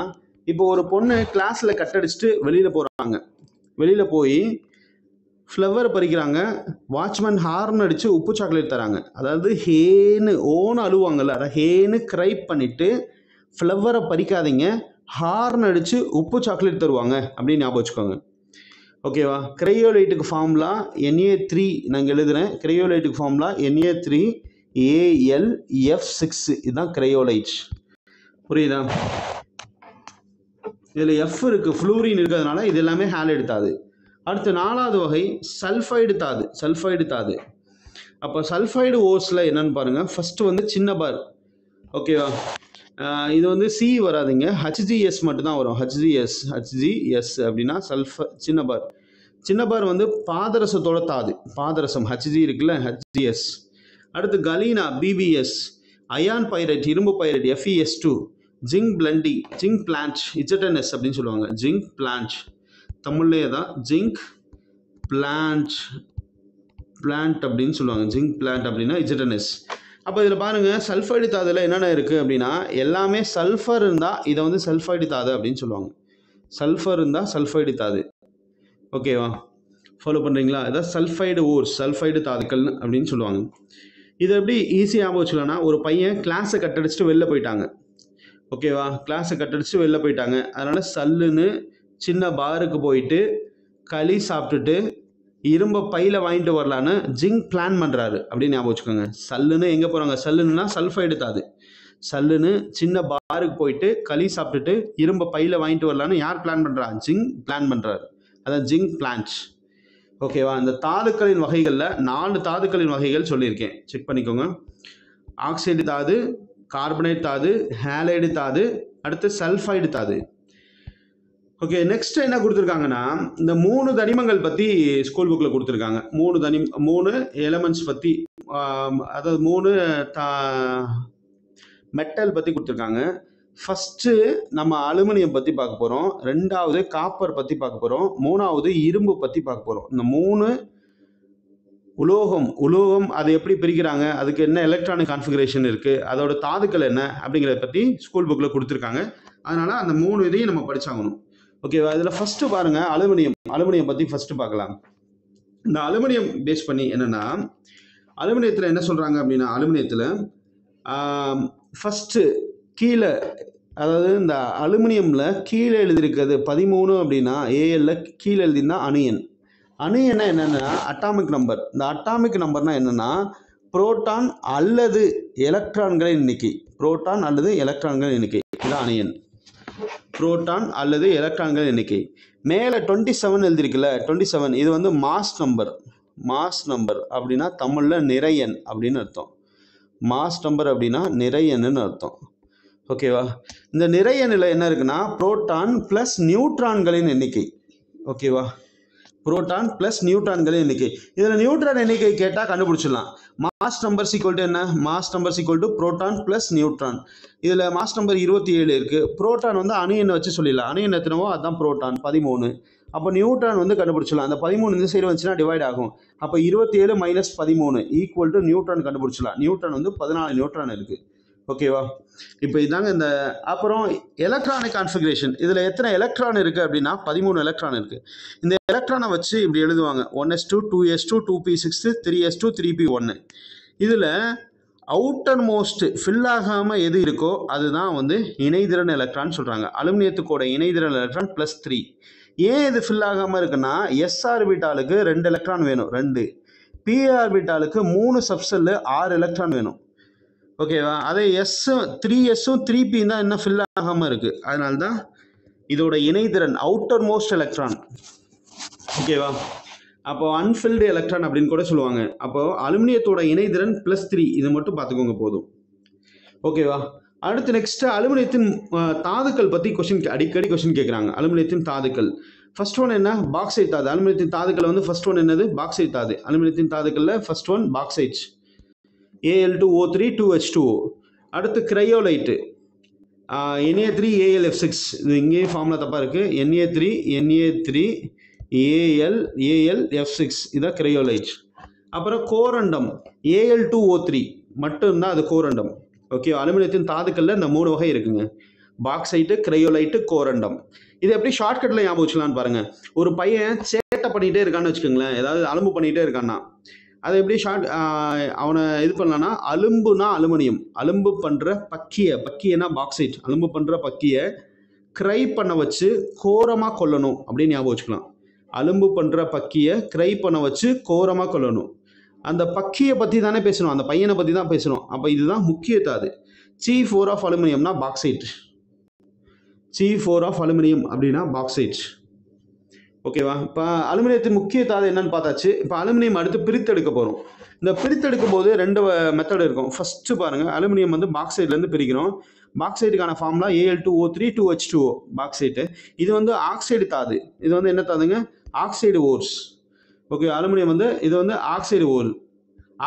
இப்போ ஒரு பொண்ணு கிளாஸில் கட்டடிச்சுட்டு வெளியில் போகிறாங்க. வெளியில் போய் ஃப்ளவர் பறிக்கிறாங்க. வாட்ச்மேன் ஹார்ன் அடித்து உப்பு சாக்லேட் தராங்க. அதாவது ஓன்னு அழுவாங்கல்ல, அதை ஹேன்னு கிரைப் பண்ணிவிட்டு ஃப்ளவரை பறிக்காதீங்க, ஹார்ன் அடித்து உப்பு சாக்லேட் தருவாங்க அப்படின்னு ஞாபகம் வச்சுக்கோங்க. ஓகேவா? கிரையோலைட்டுக்கு ஃபார்முலா Na3 நாங்கள் எழுதுகிறேன். கிரையோலைட்டுக்கு ஃபார்முலா Na3AlF6 இதுதான் கிரையோலைட். புரியுதா? இதில் எஃப் இருக்குது, ஃப்ளூரின் இருக்கிறதுனால இது எல்லாமே ஹாலைடு தாது. அடுத்து 4வது வகை சல்ஃபைடு தாது. அப்போ சல்ஃபைடு ஓர்ஸில் என்னென்னு பாருங்கள். ஃபஸ்ட்டு வந்து சின்ன பார். ஓகேவா? இது வந்து சி வராதுங்க, HgS மட்டும்தான் வரும். HgS அப்படின்னா சின்ன பார் வந்து பாதரசத்தோட தாது. பாதரசம் Hg இருக்குல்ல, HgS. அடுத்து கலீனா BbS, அயான் பைரைட் இரும்பு pyrite FeS2, zinc plant ZnS அப்படின்னு சொல்லுவாங்க. ஜிங்க் பிளான்ட் தமிழ்லேயே தான் ஜிங்க் பிளான்ட் அப்படின்னு சொல்லுவாங்க. ஜிங்க் பிளான்ட் அப்படின்னா ZnS. அப்போ இதில் பாருங்கள், சல்ஃபைடு தாதில் என்னென்ன இருக்குது அப்படின்னா எல்லாமே சல்ஃபர் இருந்தால் இதை வந்து சல்ஃபைடு தாது அப்படின்னு சொல்லுவாங்க. சல்ஃபர் இருந்தால் சல்ஃபைடு தாது. ஓகேவா? ஃபாலோ பண்ணுறீங்களா? இதான் சல்ஃபைடு தாதுக்கள் அப்படின்னு சொல்லுவாங்க. இதை எப்படி ஈஸியாக ஞாபகம் வச்சுக்கலாம்னா, ஒரு பையன் கிளாஸை கட்டடிச்சுட்டு வெளில போயிட்டாங்க. ஓகேவா? கிளாஸை கட்டடிச்சுட்டு வெளில போயிட்டாங்க. அதனால் சல்லுன்னு சின்ன பாருக்கு போயிட்டு களி சாப்பிட்டுட்டு இரும்பை பையில் வாங்கிட்டு வரலான்னு ஜிங்க் பிளான் பண்ணுறாரு அப்படின்னு ஞாபகம் வச்சுக்கோங்க. சல்லுன்னு எங்கே போகிறாங்க? சல்லுன்னா சல்ஃபைடு தாது. சல்லுன்னு சின்ன பாருக்கு போயிட்டு களி சாப்பிட்டுட்டு இரும்பை பையில் வாங்கிட்டு வரலான்னு யார் பிளான் பண்ணுறா? ஜிங்க் பிளான் பண்ணுறாரு. அதான் ஜிங்க் பிளான்ட். ஓகேவா? இந்த தாதுக்களின் வகைகளில் 4 தாதுக்களின் வகைகள் சொல்லியிருக்கேன், செக் பண்ணிக்கோங்க. ஆக்சைடு தாது, கார்பனேட் தாது, ஹாலைடு தாது, அடுத்து சல்ஃபைடு தாது. ஓகே, நெக்ஸ்ட் என்ன கொடுத்துருக்காங்கன்னா, இந்த 3 தனிமங்கள் பற்றி ஸ்கூல் புக்கில் கொடுத்துருக்காங்க. 3 எலமெண்ட்ஸ் பற்றி, அதாவது 3 மெட்டல் பற்றி கொடுத்துருக்காங்க. ஃபஸ்ட்டு நம்ம அலுமினியம் பற்றி பார்க்க போகிறோம், 2வது காப்பர் பற்றி பார்க்க போகிறோம், 3வது இரும்பு பற்றி பார்க்க போகிறோம். இந்த 3 உலோகம் அது எப்படி பிரிக்கிறாங்க, அதுக்கு என்ன எலக்ட்ரானிக் கான்ஃபிகரேஷன் இருக்குது, அதோட தாதுக்கள் என்ன அப்படிங்கிறத பற்றி ஸ்கூல் புக்கில் கொடுத்துருக்காங்க. அதனால் அந்த 3 இதையும் நம்ம படிச்சாகணும். ஓகேவா? இதில் ஃபஸ்ட்டு பாருங்கள், அலுமினியம் பற்றி ஃபஸ்ட்டு பார்க்கலாம். இந்த அலுமினியம் பேஸ் பண்ணி என்னென்னா, அலுமினியத்தில் என்ன சொல்கிறாங்க அப்படின்னா, அலுமினியத்தில் ஃபஸ்ட்டு கீழே, அதாவது இந்த அலுமினியமில் கீழே எழுதியிருக்கிறது 13 அப்படின்னா ALல கீழே எழுதினா அணியன்னா என்னென்னா அட்டாமிக் நம்பர். இந்த அட்டாமிக் நம்பர்னால் என்னென்னா புரோட்டான் அல்லது எலக்ட்ரான்களின் எண்ணிக்கை. இதுதான் அணியன். புரோட்டான் அல்லது எலக்ட்ரான்களின் எண்ணிக்கை. மேலே 27 எழுதியிருக்குல்ல, 27 இது வந்து மாஸ் நம்பர் அப்படின்னா தமிழில் நிறையன் அப்படின்னு அர்த்தம். மாஸ் நம்பர் அப்படின்னா நிறையன்னு அர்த்தம். ஓகேவா? இந்த நிறையனில் என்ன இருக்குன்னா புரோட்டான் ப்ளஸ் நியூட்ரான்களின் எண்ணிக்கை. ஓகேவா? புரோட்டான் ப்ளஸ் நியூட்ரான்களின் எண்ணிக்கை. இதில் நியூட்ரான் எண்ணிக்கை கேட்டால் கண்டுபிடிச்சிடலாம். மாஸ் நம்பர் ஈக்குவல் டு என்ன? Mass number equal to proton plus neutron. இதில் மாஸ் நம்பர் 27 இருக்குது. புரோட்டான் வந்து அணியனை வச்சு சொல்லிடலாம். அணியன் எத்தனவோ அதுதான் புரோட்டான் 13. அப்போ நியூட்ரான் வந்து கண்டுபிடிச்சிடலாம். அந்த 13 இந்த சைடு வந்துச்சுன்னா டிவைட் ஆகும். அப்போ 27 மைனஸ் 13 ஈக்குவல் டு நியூட்ரான் கண்டுபிடிச்சிடலாம். நியூட்ரான் வந்து 14 நியூட்ரான் இருக்குது. ஓகேவா? இப்போ இதாங்க இந்த. அப்புறம் எலக்ட்ரானிக் கான்ஃபிகரேஷன். இதில் எத்தனை எலக்ட்ரான் இருக்குது அப்படின்னா 13 எலக்ட்ரான் இருக்குது. இந்த எலக்ட்ரானை வச்சு இப்படி எழுதுவாங்க, 1s2 2s2 2p6 3s2 3p1. இதில் அவுட்டர் மோஸ்ட் ஃபில் ஆகாமல் எது இருக்கோ அதுதான் வந்து இணைதிறன் எலக்ட்ரான் சொல்கிறாங்க. அலுமினியத்துக்கோட இணைதிறன் எலக்ட்ரான் +3. ஏன் இது ஃபில் ஆகாமல் இருக்குன்னா, s ஆர்பிட்டாலுக்கு 2 எலக்ட்ரான் வேணும், 2. p ஆர்பிட்டாலுக்கு 3 சப்செல்லு 6 எலக்ட்ரான் வேணும். ஓகேவா? அதே 3sம் 3p தான் என்ன ஃபில் ஆகாமல் இருக்குது. அதனால தான் இதோட இணைதிறன் அவுட்டர் மோஸ்ட் எலக்ட்ரான். ஓகேவா? அப்போ அன்ஃபில்டு எலக்ட்ரான் அப்படின்னு கூட சொல்லுவாங்க. அப்போ அலுமினியத்தோட இணைதிறன் +3, இது மட்டும் பார்த்துக்கோங்க போதும். ஓகேவா? அடுத்து நெக்ஸ்ட் அலுமினியத்தின் தாதுக்கள் பற்றி அடிக்கடி கொஸ்டின் கேட்குறாங்க. அலுமினியத்தின் தாதுக்கள் ஃபர்ஸ்ட் ஒன் என்ன? பாக்சைட் தாது. அலுமினியத்தின் தாதுக்கள் வந்து ஃபர்ஸ்ட் ஒன் என்னது? பாக்சைட் தாது. அலுமினியத்தின் தாதுக்களில் first one bauxite, Al2O3 2H2O. அடுத்து கிரையோலைட்டு, Na3AlF6. இது இங்கேயே ஃபார்முலா தப்பாக இருக்குது. Na3AlF6 இதான் கிரையோலைட். அப்புறம் கோரண்டம் Al2O3 மட்டும்தான் அது கோரண்டம். ஓகே, அலுமினியத்தின் தாதுக்களில் இந்த 3 வகை இருக்குங்க. பாக்சைட்டு, கிரையோலைட்டு, கோரண்டம். இது எப்படி ஷார்ட்கட்டில் ஞாபகம் வச்சுக்கலான்னு பாருங்கள். ஒரு பையன் சேட்டை பண்ணிகிட்டே இருக்கான்னு வச்சுக்கோங்களேன், ஏதாவது அலும்பு பண்ணிகிட்டே இருக்கான்னா அதை எப்படி அவனை இது பண்ணலான்னா, அலும்புனா அலுமினியம், அலும்பு பண்ணுற பக்கியனா பாக்சைட், அலும்பு பண்ணுற பக்கியை க்ரை பண்ண வச்சு கோரமாக கொல்லணும் அப்படின்னு ஞாபகம் வச்சுக்கலாம். அலும்பு பண்ணுற பக்கியை க்ரை பண்ண வச்சு கோரமாக கொல்லணும். அந்த பக்கியை பற்றி தானே பேசணும், அந்த பையனை பற்றி தான் பேசணும். அப்போ இதுதான் முக்கிய தாது. C4 ஆஃப் அலுமினியம்னா பாக்சைட். C4 ஆஃப் அலுமினியம் அப்படின்னா பாக்சைட். ஓகேவா? இப்போ அலுமினியத்தின் முக்கிய தாது என்னன்னு பார்த்தாச்சு. இப்போ அலுமினியம் அடுத்து பிரித்தெடுக்க போகிறோம். இந்த பிரித்தெடுக்கும் போது 2 மெத்தட் இருக்கும். ஃபஸ்ட்டு பாருங்கள், அலுமினியம் வந்து பாக்சைட்லேருந்து பிரிக்கிறோம். பாக்சைட்டுக்கான ஃபார்முலா Al2O3 2H2O பாக்சைட்டு. இது வந்து ஆக்சைடு தாது. இது வந்து என்ன தாதுங்க? Oxide ores. ஓகே, அலுமினியம் வந்து இது வந்து ஆக்சைடு ஓர்.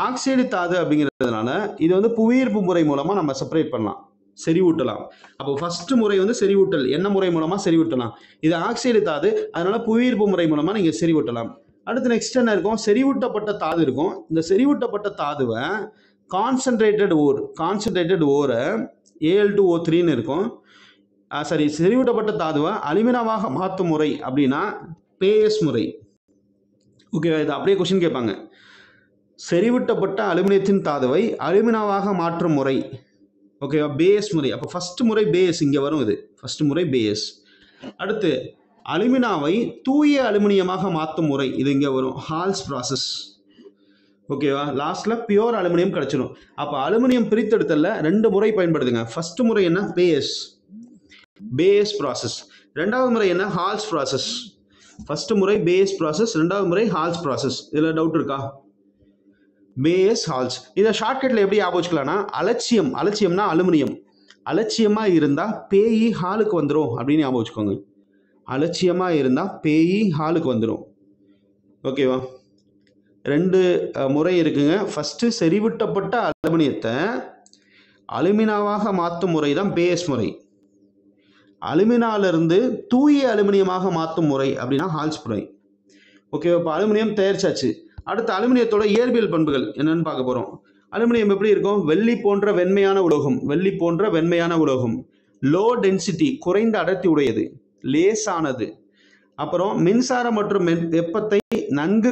ஆக்சைடு தாது அப்படிங்கிறதுனால இது வந்து புவியீர்ப்பு முறை மூலமாக நம்ம செப்பரேட் பண்ணலாம், செறிவூட்டலாம். அப்போ ஃபர்ஸ்ட் முறை வந்து செறிவூட்டல். என்ன முறை மூலமாக செறிவூட்டலாம்? இது ஆக்சைடு தாது, அதனால புவியீர்ப்பு முறை மூலமாக நீங்கள் செறிவூட்டலாம். அடுத்து நெக்ஸ்ட் என்ன இருக்கும்? செறிவூட்டப்பட்ட தாது இருக்கும். இந்த செறிவூட்டப்பட்ட தாதுவை கான்சன்ட்ரேட்டட் ஓரை Al2O3ன்னு இருக்கும். செறிவூட்டப்பட்ட தாதுவை அலுமினாவாக மாற்றும் முறை அப்படின்னா பேஎஸ் முறை. ஓகேவா? இது அப்படியே கொஸ்டின் கேட்பாங்க. செறிவூட்டப்பட்ட அலுமினியத்தின் தாதுவை அலுமினாவாக மாற்றும் முறை, ஓகேவா? பேஎஸ் முறை. அப்போ ஃபர்ஸ்ட் முறை பேஎஸ் இங்கே வரும். இது ஃபர்ஸ்ட் முறை பேஎஸ். அடுத்து அலுமினாவை தூய அலுமினியமாக மாற்றும் முறை, இது இங்கே வரும், ஹால்ஸ் ப்ராசஸ். ஓகேவா? லாஸ்ட்டில் பியோர் அலுமினியம் கிடச்சிடும். அப்போ அலுமினியம் பிரித்தெடுத்தல 2 முறை பயன்படுதுங்க. ஃபர்ஸ்ட் முறை என்ன? பேஎஸ் ப்ராசஸ். ரெண்டாவது முறை என்ன? Halls process. ஃபர்ஸ்ட் முறை பேஎஸ் ப்ராசஸ், ரெண்டாவது முறை ஹால்ஸ் ப்ராசஸ். இதில் டவுட் இருக்கா? பேஎஸ், ஹால்ஸ். இதை ஷார்ட்கட்டில் எப்படி ஞாபகம் வச்சுக்கலாம்னா, அலட்சியம்னா அலுமினியம். அலட்சியமாக இருந்தால் பேஇ ஹாலுக்கு வந்துடும் அப்படின்னு ஞாபகம் வச்சுக்கோங்க. அலட்சியமாக இருந்தால் பேஇ ஹாலுக்கு வந்துடும். ஓகேவா? 2 முறை இருக்குங்க. ஃபஸ்ட்டு செறிவூட்டப்பட்ட அலுமினியத்தை அலுமினாவாக மாற்றும் முறை தான் பேஎஸ் முறை. அலுமினாலிருந்து தூய அலுமினியமாக மாற்றும் முறை அப்படின்னா ஹால்ஸ் முறை. ஓகேவா? இப்போ அலுமினியம் தயாரிச்சாச்சு. அடுத்து அலுமினியத்தோட இயற்பியல் பண்புகள் என்னன்னு பார்க்க போகிறோம். அலுமினியம் எப்படி இருக்கும்? வெள்ளி போன்ற வெண்மையான உலோகம். லோ டென்சிட்டி, குறைந்த அடர்த்தி உடையது, லேசானது. அப்புறம் மின்சாரம் மற்றும் வெப்பத்தை நன்கு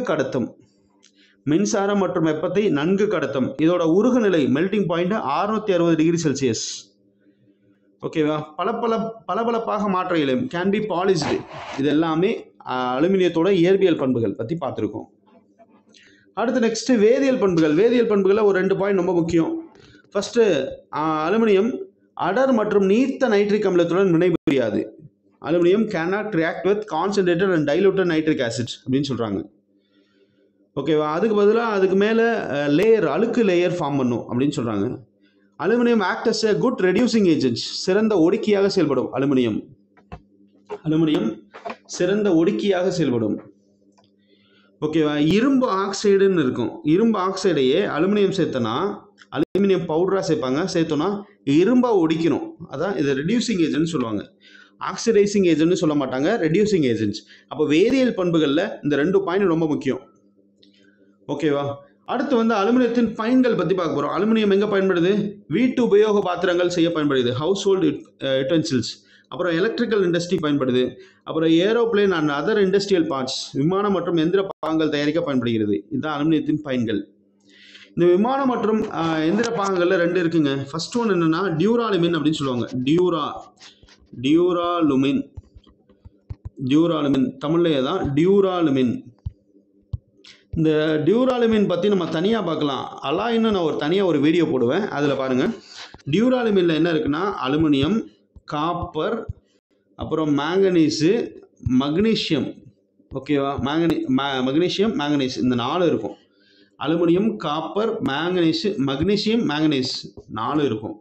கடத்தும். இதோட உருகுநிலை மெல்டிங் பாயிண்ட் 660 டிகிரி செல்சியஸ். ஓகேவா? பளபளப்பாக மாற்ற இயலும், கேன் பி பாலிஷ்டு. இது எல்லாமே அலுமினியத்தோட இயற்பியல் பண்புகள் பற்றி பார்த்துருக்கோம். அடுத்து நெக்ஸ்ட் வேதியியல் பண்புகளில் ஒரு 2 பாயிண்ட் ரொம்ப முக்கியம். ஃபர்ஸ்ட், அலுமினியம் அடர் மற்றும் நீர்த்த நைட்ரிக் அமிலத்துடன் வினைபுரியாது. Aluminium cannot react with concentrated and diluted nitric acid அப்படின்னு சொல்கிறாங்க. ஓகேவா? அதுக்கு மேலே அழுக்கு லேயர் ஃபார்ம் பண்ணும் அப்படின்னு சொல்கிறாங்க. Aluminium act as a good reducing agent, சிறந்த ஒடுக்கியாக செயல்படும். அலுமினியம் சிறந்த ஒடுக்கியாக செயல்படும். ஓகேவா? இரும்பு ஆக்சைடுன்னு இருக்கும். இரும்பு ஆக்சைடையே அலுமினியம் சேர்த்தனா, அலுமினியம் பவுடராக சேர்த்தோன்னா இரும்பை ஒடிக்கணும். அதான் இது ரெடியூசிங் ஏஜென்ட்னு சொல்லுவாங்க. ஆக்சிடைசிங் ஏஜென்ட்னு சொல்ல மாட்டாங்க, ரெடியூசிங் ஏஜென்ட்ஸ். அப்போ வேதியியல் பண்புகளில் இந்த 2 பாயிண்ட் ரொம்ப முக்கியம். ஓகேவா? அடுத்து வந்து அலுமினியத்தின் பயன்கள் பற்றி பார்க்க போகிறோம். அலுமினியம் எங்கே பயன்படுது? வீட்டு உபயோக பாத்திரங்கள் செய்ய பயன்படுது, ஹவுஸ் ஹோல்டு யுட்டென்சில்ஸ். அப்புறம் எலக்ட்ரிக்கல் இண்டஸ்ட்ரி பயன்படுது. அப்புறம் aeroplane and other industrial parts, விமானம் மற்றும் எந்திர பாகங்கள் தயாரிக்க பயன்படுகிறது. இதுதான் அலுமினியத்தின் பயன்கள். இந்த விமானம் மற்றும் எந்திர பாகங்களில் 2 இருக்குங்க. ஃபர்ஸ்ட் ஒன் என்னன்னா டியூராலுமின் அப்படின்னு சொல்லுவாங்க. டியூராலுமின் தமிழ்லேயே தான் டியூராலுமின். இந்த டியூராலுமின் பற்றி நம்ம தனியாக பார்க்கலாம். அலாயின்னு நான் தனியாக ஒரு வீடியோ போடுவேன், அதில் பாருங்கள். டியூராலுமின்ல என்ன இருக்குன்னா அலுமினியம், காப்பர், அப்புறம் மேங்கனீஸு, மக்னீஷியம். ஓகேவா? மக்னீஷியம், மேங்கனீஸ், இந்த 4 இருக்கும். அலுமினியம், காப்பர், மக்னீஷியம், மேங்கனீஸ் 4 இருக்கும்.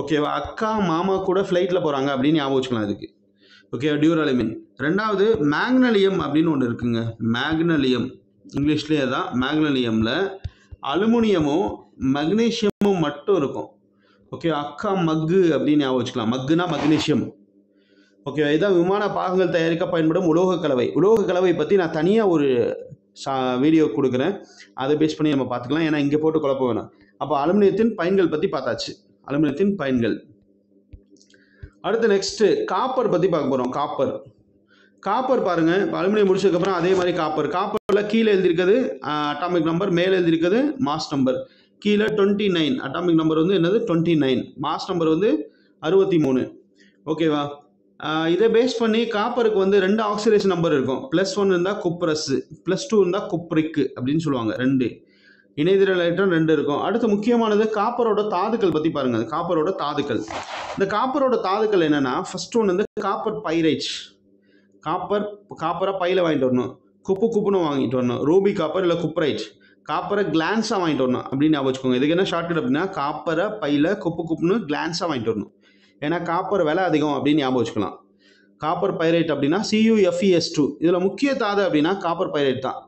ஓகேவா? அக்கா மாமா கூட ஃப்ளைட்டில் போகிறாங்க அப்படின்னு ஞாபகம் வச்சுக்கலாம் இதுக்கு. ஓகே, டியூராலிமின். ரெண்டாவது மேக்னலியம் அப்படின்னு ஒன்று இருக்குங்க. மேக்னலியம் இங்கிலீஷ்லேயே தான். மேக்னலியமில் அலுமினியமும் மக்னீஷியமும் மட்டும் இருக்கும். ஓகே, அக்கா மக்கு அப்படின்னு ஞாபகம் வச்சுக்கலாம். மக்குனா மக்னீஷியம். ஓகே, இதான் விமான பாகங்கள் தயாரிக்க பயன்படும் உலோக கலவை. உலோக கலவை பற்றி நான் தனியாக ஒரு வீடியோ கொடுக்குறேன். அதை பேஸ் பண்ணி நம்ம பார்த்துக்கலாம். ஏன்னா இங்கே போட்டு குழப்ப வேணாம். அப்போ அலுமினியத்தின் பயன்கள் பற்றி பார்த்தாச்சு. அலுமினியத்தின் பயன்கள். அடுத்து நெக்ஸ்ட்டு காப்பர் பற்றி பார்க்க போகிறோம். காப்பர் பாருங்கள். இப்போ அலுமினியம் முடிச்சதுக்கப்புறம் அதே மாதிரி காப்பரில் கீழே எழுதியிருக்கிறது அட்டாமிக் நம்பர், மேலே எழுதியிருக்கிறது மாஸ் நம்பர். கீழே 29 அட்டாமிக் நம்பர் வந்து என்னது 29, மாஸ் நம்பர் வந்து 63. ஓகேவா? இதை பேஸ் பண்ணி காப்பருக்கு வந்து 2 ஆக்சிடேஷன் நம்பர் இருக்கும். +1 இருந்தால் குப்ரஸ், +2 இருந்தால் குப்ரிக்கு அப்படின்னு சொல்லுவாங்க. 2 இணைதிரள் எலக்ட்ரான் 2 இருக்கும். அடுத்து முக்கியமானது காப்பரோட தாதுக்கள் பற்றி பாருங்கள். காப்பரோட தாதுக்கள். இந்த காப்பரோட தாதுக்கள் என்னென்னா, ஃபர்ஸ்ட் ஒன்று வந்து காப்பர் பைரைட். காப்பரை பையில் வாங்கிட்டு வரணும். குப்புன்னு வாங்கிட்டு வரணும். ரூபி காப்பர் இல்லை குப்ரைட். காப்பரை கிளான்ஸாக வாங்கிட்டு வரணும் அப்படின்னு ஞாபகம் வச்சுக்கோங்க. இதுக்கு என்ன ஷார்ட்கட் அப்படின்னா, காப்பரை பையில் குப்புன்னு கிளான்ஸாக வாங்கிட்டு வரணும். ஏன்னா காப்பர் விலை அதிகம் அப்படின்னு ஞாபகம் வச்சுக்கலாம். காப்பர் பைரைட் அப்படின்னா CuFeS2. இதில் முக்கிய தாது அப்படின்னா காப்பர் பைரைட் தான்.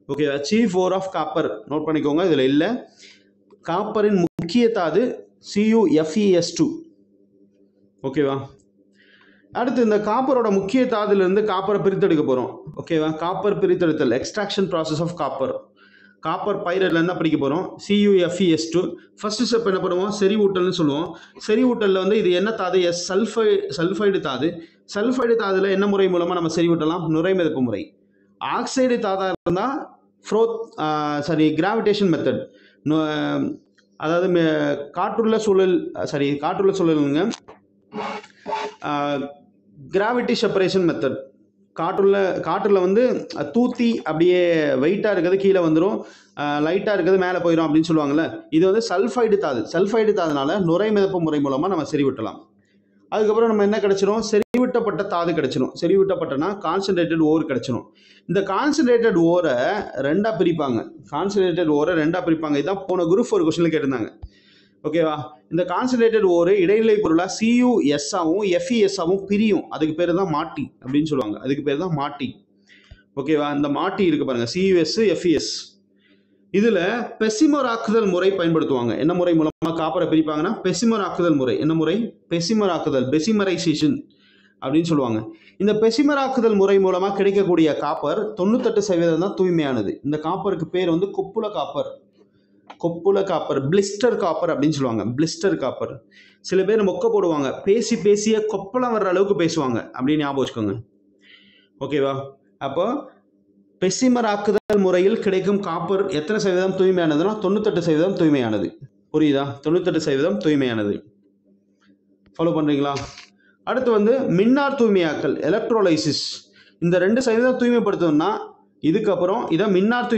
Okay, C4 of copper note பண்ணிக்கோங்க. இதில் இல்லை. காப்பரின் முக்கிய தாது CuFeS2. ஓகேவா? அடுத்து இந்த காப்பரோட முக்கிய தாதுலேருந்து காப்பரை பிரித்தெடுக்க போகிறோம். ஓகேவா? காப்பர் பிரித்தெடுத்தல், extraction process of copper. Copper பைரைட்லேருந்து படிக்க போகிறோம். CuFeS2. ஃபர்ஸ்ட் ஸ்டெப் என்ன பண்ணுவோம்? செறிவூட்டல்னு சொல்லுவோம். செறிவூட்டலில் வந்து இது என்ன தாது? சல்ஃபைடு தாது. சல்ஃபைடு தாதுல என்ன முறை மூலமாக நம்ம செறிவூட்டலாம்? நுரைமிதப்பு முறை. ஆக்சைடு தாதாக இருந்தால் கிராவிடேஷன் மெத்தட். அதாவது காற்றுள்ள சூழலுங்க. Gravity separation method. காற்றில் வந்து தூத்தி அப்படியே வெயிட்டாக இருக்கிறது கீழே வந்துடும், லைட்டாக இருக்கிறது மேலே போயிடும் அப்படின்னு சொல்லுவாங்கள்ல. இது வந்து சல்ஃபைடு தாதுனால நுரைமிதப்பு முறை மூலமாக நம்ம செறிவிட்டலாம். அதுக்கப்புறம் நம்ம என்ன கிடைச்சிரும்? செறிவிட்டப்பட்ட தாது கிடைச்சிரும். செறிவிட்டப்பட்டனா கான்சன்ட்ரேட்டட் ஓர் கிடைச்சிரும். இந்த கான்சன்ட்ரேட்டட் ஓரை ரெண்டாக பிரிப்பாங்க. இதுதான் போன குரூப் ஒரு கொஸ்டினில் கேட்டிருந்தாங்க. ஓகேவா? இந்த கான்சன்ட்ரேட்டட் ஓரு இடைநிலை பொருளாக CuS-ஆவும் FeS-ஆவும் பிரியும். அதுக்கு பேர் தான் மாட்டி அப்படின்னு சொல்லுவாங்க. அதுக்கு பேர் தான் மாட்டி. ஓகேவா? இந்த மாட்டி இருக்கு பாருங்க, CuS FeS. இதில் பெசிமர் ஆக்குதல் முறை பயன்படுத்துவாங்க. என்ன முறை மூலமாக காப்பரை பிரிப்பாங்கன்னா பெசிமர் ஆக்குதல் முறை. என்ன முறை? பெசிமர் ஆக்குதல், பெசிமரைசேஷன் அப்படின்னு சொல்லுவாங்க. இந்த பெசிமர் ஆக்குதல் முறை மூலமாக கிடைக்கக்கூடிய காப்பர் 98% தான் தூய்மையானது. இந்த காப்பருக்கு பேர் வந்து கொப்புள காப்பர், பிளிஸ்டர் காப்பர் அப்படின்னு சொல்லுவாங்க. Blister copper. சில பேர் மொக்க போடுவாங்க, பேசிய கொப்பளம் வர்ற அளவுக்கு பேசுவாங்க அப்படின்னு ஞாபகம் வச்சுக்கோங்க. ஓகேவா? அப்போ பெசிமர் ஆக்குதல் முறையில் கிடைக்கும் காப்பர் எத்தனை சதவீதம் தூய்மையானதுன்னா 98% தூய்மையானது. புரியுதா? 98% தூய்மையானது. ஃபாலோ பண்ணுறீங்களா? அடுத்து வந்து மின்னார் தூய்மையாக்கல், எலக்ட்ரோலைசிஸ். இந்த 2% தூய்மைப்படுத்தணும்னா இதுக்கப்புறம் இதை மின்னார்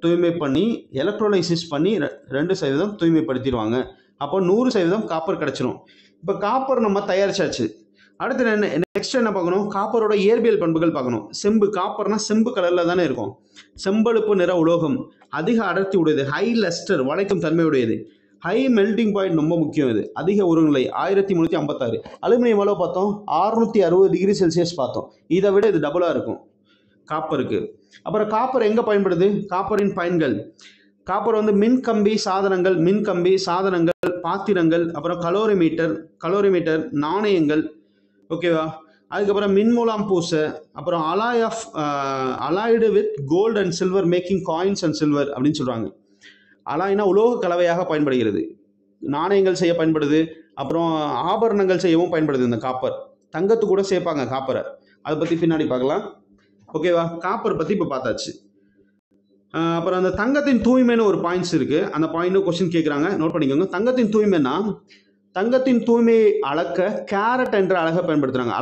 தூய்மை பண்ணி எலக்ட்ரோலைசிஸ் பண்ணி 2% தூய்மைப்படுத்திடுவாங்க. அப்போ 100% காப்பர் கிடச்சிரும். இப்போ காப்பர் நம்ம தயாரிச்சாச்சு. அடுத்து நெக்ஸ்ட் என்ன பார்க்கணும்? காப்பரோட இயற்பியல் பண்புகள் பார்க்கணும். காப்பர்னா செம்பு கலரில் தானே இருக்கும். செம்பழுப்பு நிற உலோகம், அதிக அடர்த்தி உடையது, ஹை லஸ்டர் வளைக்கும் தன்மை உடையது, ஹை மெல்டிங் பாயிண்ட் ரொம்ப முக்கியம். இது அதிக உருநிலை 1356. அலுமினியம் எவ்வளோ பார்த்தோம்? 660 டிகிரி செல்சியஸ் பார்த்தோம். இதை விட இது டபுளாக இருக்கும் காப்பருக்கு. அப்புறம் காப்பர் எங்கே பயன்படுது? காப்பரின் பயன்கள். காப்பர் வந்து மின்கம்பி சாதனங்கள், பாத்திரங்கள், அப்புறம் கலோரிமீட்டர், நாணயங்கள். ஓகேவா? அதுக்கப்புறம் மின்மூலம் பூச, அப்புறம் alloyed with gold and silver making coins and silver அப்படின்னு சொல்கிறாங்க. அலாய்னா உலோக கலவையாக பயன்படுகிறது. நாணயங்கள் செய்ய பயன்படுது, அப்புறம் ஆபரணங்கள் செய்யவும் பயன்படுது இந்த காப்பர். தங்கத்து கூட சேர்ப்பாங்க காப்பரை. அதை பற்றி பின்னாடி பார்க்கலாம். ஓகேவா? காப்பர் பற்றி இப்போ பார்த்தாச்சு. அப்புறம் அந்த தங்கத்தின் தூய்மைன்னு ஒரு பாயிண்ட்ஸ் இருக்குது. அந்த பாயிண்ட்டும் கொஸ்டின் கேட்குறாங்க, நோட் பண்ணிக்கோங்க. தங்கத்தின் தூய்மைன்னா தங்கத்தின் தூய்மையை அளக்க கேரட் என்ற அலகை பயன்படுத்துகிறாங்க.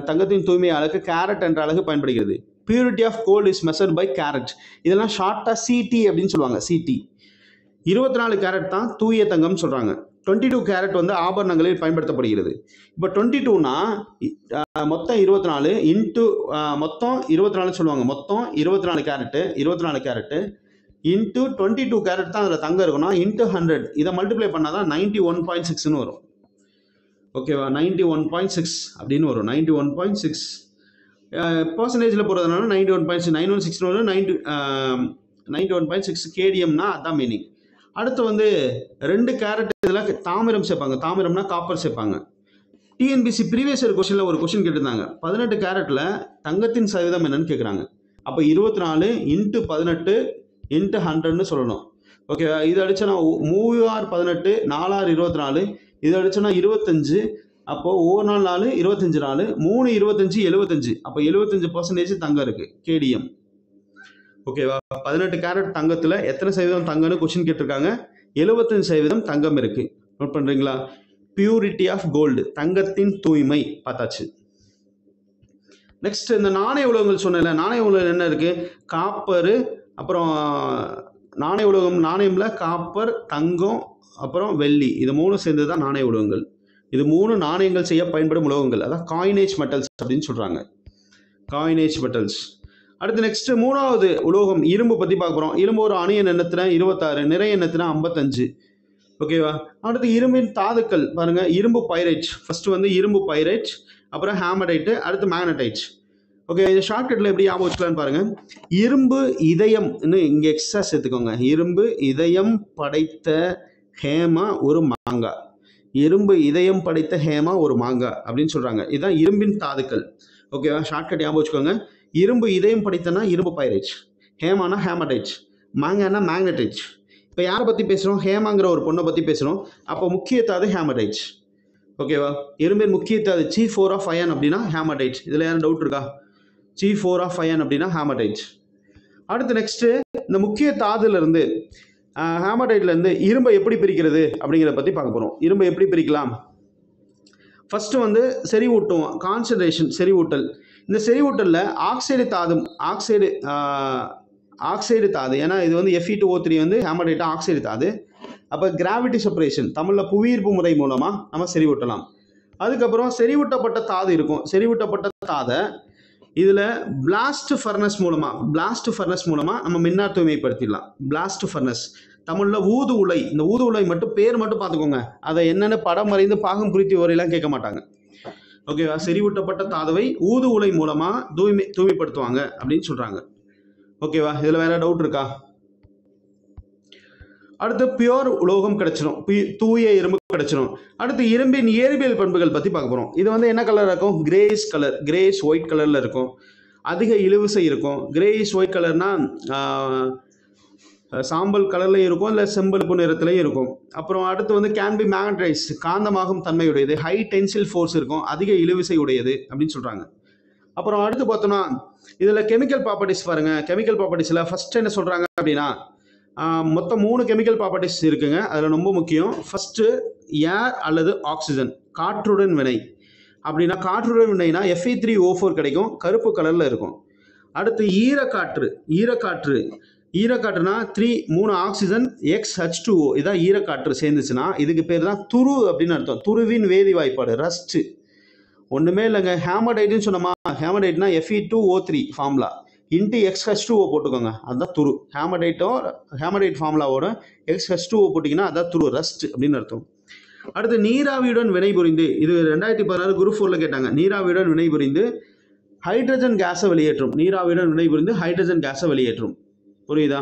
தங்கத்தின் தூய்மையை அளக்க கேரட் என்ற அலகு பயன்படுகிறது. Purity of gold is measured by carat. இதெல்லாம் ஷார்ட்டாக CT அப்படின்னு சொல்லுவாங்க. CT 24 கேரட் தான் தூய தங்கம் சொல்கிறாங்க. 22 கேரட் வந்து ஆபரணங்களில் பயன்படுத்தப்படுகிறது. இப்போ 22னா மொத்தம் 24 இன்ட்டு மொத்தம் 24 சொல்லுவாங்க. மொத்தம் 24 கேரட்டு இன்ட்டு 22 கேரட் தான் அதில் தங்கம் இருக்குன்னா இன்ட்டு 100 இதை மல்டிப்ளை பண்ணால் தான் 91.6ன்னு வரும். ஓகேவா, 91.6 அப்படின்னு வரும். 91.6 பர்சன்டேஜில் போகிறதுனால 91.6 916 வரும். 91.6 கேடிஎம்னா அதான் மீனிங். அடுத்து வந்து 2 கேரட் இதில் தாமிரம் சேர்ப்பாங்க. தாமிரம்னா காப்பர் சேர்ப்பாங்க. டிஎன்பிசி ப்ரீவியஸ் இயர் கொஸ்டினில் ஒரு கொஸ்டின் கேட்டிருந்தாங்க. 18 கேரட்டில் தங்கத்தின் சதவீதம் என்னன்னு கேட்குறாங்க. அப்போ 24 இன்ட்டு 18 இன்ட்டு 100ன்னு சொல்லணும். ஓகே, இது அடிச்சோன்னா 3×18 4×24, இது அடிச்சோன்னா 25. அப்போது ஒவ்வொரு நாள் 4 25 நாள் 3 25 75. அப்போ 75% தங்கம் இருக்குது கேடிஎம். ஓகேவா, 18 கேரட் தங்கத்தில் எத்தனை சதவீதம் தங்கம்னு கொஸ்டின் கேட்டிருக்காங்க. 75% தங்கம் இருக்குது. நோட் பண்ணுறீங்களா? பியூரிட்டி ஆஃப் கோல்டு, தங்கத்தின் தூய்மை பார்த்தாச்சு. நெக்ஸ்ட் இந்த நாணய உலோகங்கள் சொன்னேன்ல, நாணய உலகம் என்ன இருக்குது? காப்பரு, அப்புறம் நாணய உலோகம் நாணயமில் காப்பர், தங்கம், அப்புறம் வெள்ளி, இது 3 சேர்ந்து தான் நாணய உலோகங்கள். இது 3 நாணயங்கள் செய்ய பயன்படும் உலோகங்கள், அதான் காயினேஜ் மெட்டல்ஸ் அப்படின்னு சொல்கிறாங்க. Coinage metals. அடுத்து நெக்ஸ்ட் 3வது உலோகம் இரும்பு பற்றி பார்க்க போகிறோம். இரும்பு ஒரு அணு எண்ணத்தின 26, நிறை எண்ணத்தின 55. ஓகேவா. அடுத்து இரும்பின் தாதுக்கள் பாருங்க. இரும்பு பைரைட், ஃபர்ஸ்ட் வந்து இரும்பு பைரைட், அப்புறம் ஹேமடைட்டு, அடுத்து மேக்னடைட். ஓகே, இந்த ஷார்ட்கட்டில் எப்படி ஞாபகம் வச்சுக்கலான்னு பாருங்க. இரும்பு இதயம்னு இங்கே எக்ஸ்ட்ரா சேர்த்துக்கோங்க. இரும்பு இதயம் படைத்த ஹேமா ஒரு மாங்கா. இரும்பு இதயம் படைத்த ஹேமா ஒரு மாங்கா அப்படின்னு சொல்றாங்க. இதுதான் இரும்பின் தாதுக்கள். ஓகேவா, ஷார்ட்கட் ஞாபகம் வச்சுக்கோங்க. இரும்பு இதயம் படைத்தனா இரும்பு பைரைட், ஹேமானா ஹேமடைட், மாங்கானா மேக்னடைட். இப்போ யாரை பற்றி பேசுகிறோம்? ஹேமாங்கிற ஒரு பொண்ணை பற்றி பேசுகிறோம். அப்போ முக்கிய தாது ஹேமடைட். ஓகேவா, இரும்பின் முக்கிய தாது C4 ஆஃப் அயன் அப்படின்னா ஹேமடைட். இதில் யாரும் டவுட் இருக்கா? C4 ஆஃப் அயன் அப்படின்னா ஹேமடைட். அடுத்து நெக்ஸ்ட்டு இந்த முக்கிய தாதுலேருந்து ஹேமடைட்லேருந்து இரும்பை எப்படி பிரிக்கிறது அப்படிங்கிறத பற்றி பார்க்க போகிறோம். இரும்பை எப்படி பிரிக்கலாம்? ஃபஸ்ட்டு வந்து செறிவூட்டும், கான்சன்ட்ரேஷன், செறிவூட்டல். இந்த செறிவூட்டலில் ஆக்சைடு தாது, ஆக்சைடு தாது, ஏன்னா இது வந்து Fe2O3 வந்து ஹேமடைட் ஆக்சைடு தாது. அப்போ கிராவிட்டி செப்பரேஷன், தமிழில் புவியீர்ப்பு முறை மூலமாக நம்ம செறிவூட்டலாம். அதுக்கப்புறம் செறிவூட்டப்பட்ட தாது இருக்கும். செறிவூட்டப்பட்ட தாதை இதில் பிளாஸ்ட் ஃபர்னஸ் மூலமாக நம்ம மின்னார் தூய்மைப்படுத்திடலாம். பிளாஸ்ட் ஃபர்னஸ், தமிழில் ஊது உலை. இந்த ஊது உலை மட்டும் பேர் மட்டும் பார்த்துக்கோங்க. அதை என்னென்ன படம் வரைந்து பாகம் குறித்து வரையெல்லாம் கேட்க மாட்டாங்க. ஓகேவா, செறிவூட்டப்பட்ட தாதுவை ஊது உலை மூலமாக தூய்மைப்படுத்துவாங்க அப்படின்னு சொல்கிறாங்க. ஓகேவா, இதில் வேற டவுட் இருக்கா? அடுத்து பியோர் உலோகம் கிடைச்சிடும், தூய இரும்பு கிடைச்சிடும். அடுத்து இரும்பின் இயற்பியல் பண்புகள் பற்றி பார்க்க போகிறோம். இது வந்து என்ன கலர் இருக்கும்? கிரேஸ் கலர், கிரேஸ் ஒயிட் கலரில் இருக்கும். அதிக இழுவிசை இருக்கும். கிரேஸ் ஒயிட் கலர்னா சாம்பல் கலர்லையும் இருக்கும், இல்லை செம்பழுப்பு நிறத்துலையும் இருக்கும். அப்புறம் அடுத்து வந்து கேன் பி மேக்னடைஸ், காந்தமாகும் தன்மையுடையது. ஹை டென்சில் ஃபோர்ஸ் இருக்கும், அதிக இழுவிசை உடையது அப்படின்னு சொல்கிறாங்க. அப்புறம் அடுத்து பார்த்தோம்னா இதில் கெமிக்கல் ப்ராப்பர்ட்டிஸ் பாருங்கள். கெமிக்கல் ப்ராப்பர்ட்டிஸில் ஃபஸ்ட்டு என்ன சொல்கிறாங்க அப்படின்னா, மொத்தம் 3 கெமிக்கல் ப்ராப்பர்ட்டிஸ் இருக்குங்க. அதில் ரொம்ப முக்கியம் ஃபஸ்ட்டு ஏர் அல்லது ஆக்சிஜன், காற்றுடன் வினை. அப்படின்னா காற்றுடன் வினைனா Fe3O4 கிடைக்கும், கருப்பு கலரில் இருக்கும். அடுத்து ஈரக்காற்றுனா 3 ஆக்சிஜன் XH2O, இதான் ஈரக்காற்று சேர்ந்துச்சுன்னா இதுக்கு பேர் தான் துரு அப்படின்னு அர்த்தம். துருவின் வேதி வாய்ப்பாடு ரஸ்ட்டு. ஒன்றுமே இல்லைங்க, ஹேமடைட்னு சொன்னோமா, ஹேமடைட்னா Fe2O3 ஃபார்முலா இன்ட்டு XH2O போட்டுக்கோங்க, அதுதான் துரு. ஹேமடைட் ஃபார்முலாவோட XH2O போட்டிங்கன்னா அதுதான் துரு, ரஸ்ட் அப்படின்னு அர்த்தம். அடுத்து நீராவியுடன் வினைபுரிந்து, இது 2016 குரூப் 4ல் கேட்டாங்க. நீராவியுடன் வினைபுரிந்து ஹைட்ரஜன் கேஸை வெளியேற்றும். நீராவியுடன் வினைபுரிந்து ஹைட்ரஜன் கேஸை வெளியேற்றும். புரியுதா?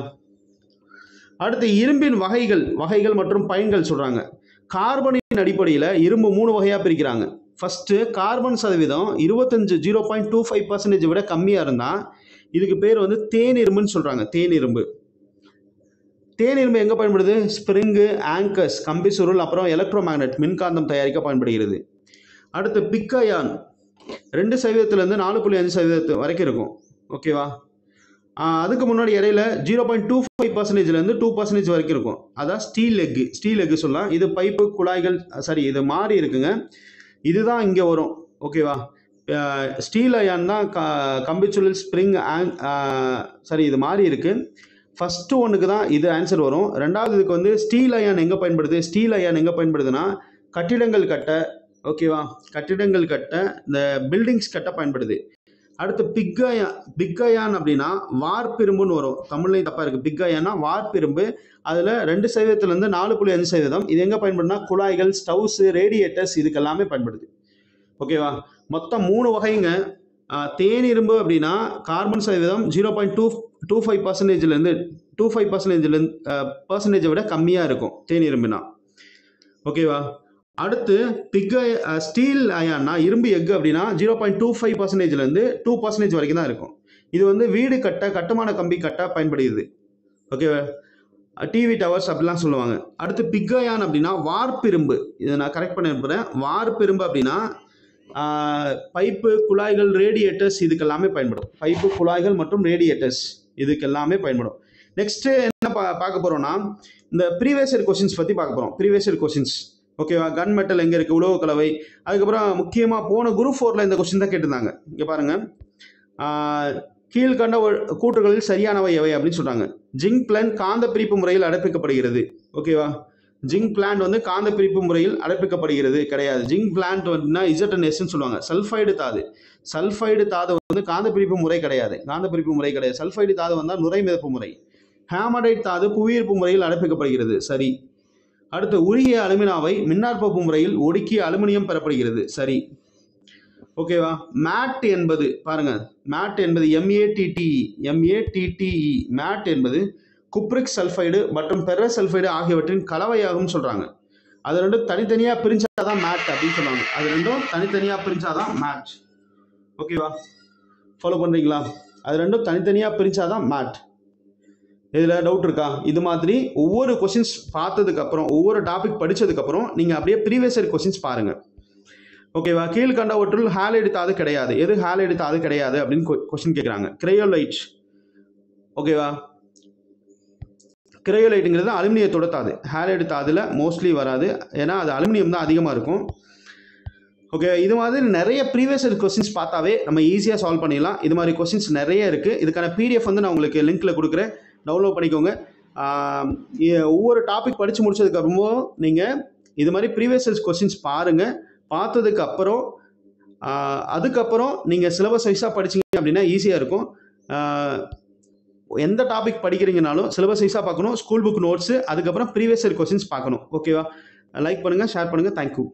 அடுத்து இரும்பின் வகைகள் மற்றும் பயன்கள் சொல்கிறாங்க. கார்பனின் அடிப்படையில் இரும்பு 3 வகையாக பிரிக்கிறாங்க. ஃபஸ்ட்டு கார்பன் சதவீதம் 0.25% விட கம்மியாக இருந்தால் இதுக்கு பேர் வந்து தேனிரும்புன்னு சொல்கிறாங்க. தேனிரும்பு எங்கே பயன்படுது? ஸ்ப்ரிங்கு, ஆங்கர்ஸ், கம்பி சுருள், அப்புறம் எலக்ட்ரோ மேக்னெட், மின்காந்தம் தயாரிக்க பயன்படுகிறது. அடுத்து பிக்கயான் 2% 4.5% வரைக்கும் இருக்கும். ஓகேவா, அதுக்கு முன்னாடி இடையில 0.25% 2% வரைக்கும் இருக்கும். அதான் ஸ்டீல் எக்கு சொல்லலாம். இது பைப்பு குழாய்கள், சரி இது மாறி இருக்குங்க. இதுதான் இங்கே வரும். ஓகேவா, ஸ்டீல் அயான் தான் கம்பிச்சுருள், ஸ்ப்ரிங், சரி இது மாறி இருக்கு. ஃபஸ்ட்டு ஒன்றுக்கு தான் இது ஆன்சர் வரும். ரெண்டாவது இதுக்கு வந்து ஸ்டீல் அயான் எங்கே பயன்படுதுன்னா கட்டிடங்கள் கட்ட, ஓகேவா, கட்டிடங்கள் கட்ட, இந்த பில்டிங்ஸ் கட்ட பயன்படுது. அடுத்து பிக்கயான் அப்படின்னா வார்பிரும்புன்னு வரும். தமிழ்லையும் தப்பாக இருக்குது. பிக்கயான்னா வார்பிரும்பு. அதில் 2% 4.5%. இது எங்கே பயன்படுனா குழாய்கள், ஸ்டவ்ஸு, ரேடியேட்டர்ஸ் இதுக்கெல்லாமே பயன்படுது. ஓகேவா? மொத்தம் 3 வகைங்க. தேனிரும்பு அப்படின்னா கார்பன் சதவீதம் 0.25%லேருந்து 25% விட கம்மியாக இருக்கும் தேனிரும்புனா. ஓகேவா? அடுத்து ஸ்டீல் அயான்னா இரும்பு எஃகு அப்படின்னா 0.25%லேருந்து 2% வரைக்கும் தான் இருக்கும். இது வந்து வீடு கட்டுமான கம்பி கட்ட பயன்படுகிறது. ஓகேவா? டிவி டவர்ஸ் அப்படிலாம் சொல்லுவாங்க. அடுத்து பிக்கயான் அப்படின்னா வார்ப்பிரும்பு. இதை நான் கரெக்ட் பண்ண போகிறேன். வார்ப்பிரும்பு அப்படின்னா பைப்பு, குழாய்கள், ரேடியேட்டர்ஸ் இதுக்கெல்லாமே பயன்படும். பைப்பு, குழாய்கள் மற்றும் ரேடியேட்டர்ஸ் இதுக்கெல்லாமே பயன்படும். நெக்ஸ்ட் என்ன பார்க்க போறோம்னா இந்த ப்ரீவியஸ் இயர் கொஸ்டின்ஸ் பற்றி பார்க்க போகிறோம். Previous year questions. ஓகேவா? கன் மெட்டல் எங்கே இருக்குது, உலோக கலவை. அதுக்கப்புறம் முக்கியமாக போன குரூப் 4ல் இந்த கொஸ்டின் தான் கேட்டிருந்தாங்க. இங்கே பாருங்கள், கீழ்கண்ட கூற்றுகளில் சரியானவை எவை அப்படின்னு சொல்கிறாங்க. ஜிங்க் பிளான் காந்த பிரிப்பு முறையில் அடைப்பிக்கப்படுகிறது. ஓகேவா? ஜிங்க் பிளான்ட் வந்து காந்த பிரிப்பு முறையில் அடைப்பிக்கப்படுகிறது கிடையாது. ஜிங்க் பிளான்ட் வந்துன்னா இசட்என்எஸ்ன்னு சொல்லுவாங்க. சல்ஃபைடு தாது. சல்ஃபைடு தாது வந்து காந்த பிரிப்பு முறை கிடையாது. சல்ஃபைடு தாது வந்தால் நுரை மிதப்பு முறை. ஹேமடைட் தாது புவியீர்ப்பு முறையில் அடைப்பிக்கப்படுகிறது. சரி. அடுத்து உருகிய அலுமினாவை மின்னாற்பகுப்பு முறையில் ஒடுக்கிய அலுமினியம் பெறப்படுகிறது. சரி. ஓகேவா? மேட் என்பது பாருங்க, மேட் என்பது MATTE மேட் என்பது குப்ரிக் சல்ஃபைடு மற்றும் பெர்ரஸ் சல்ஃபைடு ஆகியவற்றின் கலவையாகும் சொல்றாங்க. அது ரெண்டும் தனித்தனியாக பிரிஞ்சாதான் மேட் அப்படின்னு சொல்லுவாங்க. அது ரெண்டும் தனித்தனியாக பிரிஞ்சாதான் மேட். ஓகேவா? ஃபாலோ பண்ணுறீங்களா? அது ரெண்டும் தனித்தனியாக பிரிஞ்சாதான் மேட். இதில் டவுட் இருக்கா? இது மாதிரி ஒவ்வொரு கொஸ்டின்ஸ் பார்த்ததுக்கப்புறம், ஒவ்வொரு டாபிக் படித்ததுக்கப்புறம் நீங்கள் அப்படியே ப்ரீவியஸ் இயர் கொஸ்டின்ஸ் பாருங்கள். ஓகேவா? கீழ்கண்டவற்றுள் ஹாலைடு தாது கிடையாது. எது ஹாலைடு தாது கிடையாது அப்படின்னு கொஸ்டின் கேட்குறாங்க. கிரையோலைட். ஓகேவா? கிரையோலைட்டுங்கிறது அலுமினியத்தோட தாது. ஹாலைடு தாதுல மோஸ்ட்லி வராது, ஏன்னா அது அலுமினியம் தான் அதிகமாக இருக்கும். ஓகே, இது மாதிரி நிறைய ப்ரீவியஸ் இயர் கொஸ்டின்ஸ் பார்த்தாவே நம்ம ஈஸியாக சால்வ் பண்ணிடலாம். இது மாதிரி கொஸ்டின்ஸ் நிறைய இருக்குது. இதுக்கான PDF வந்து நான் உங்களுக்கு லிங்க்கில் கொடுக்குறேன், டவுன்லோட் பண்ணிக்கோங்க. ஒவ்வொரு டாபிக் படித்து முடிச்சதுக்கப்புறமும் நீங்கள் இது மாதிரி ப்ரீவியஸ் இயர் கொஸ்டின்ஸ் பாருங்கள். பார்த்ததுக்கப்புறம் அதுக்கப்புறம் நீங்கள் சிலபஸ் வைஸாக படிச்சிங்க அப்படின்னா ஈஸியாக இருக்கும். எந்த டாபிக் படிக்கிறீங்கனாலும் சிலபஸ் வைஸாக பார்க்கணும், ஸ்கூல் புக் நோட்ஸு, அதுக்கப்புறம் ப்ரீவியஸ் இயர் கொஸ்டின்ஸ் பார்க்கணும். ஓகேவா? லைக் பண்ணுங்கள், ஷேர் பண்ணுங்கள். தேங்க்யூ.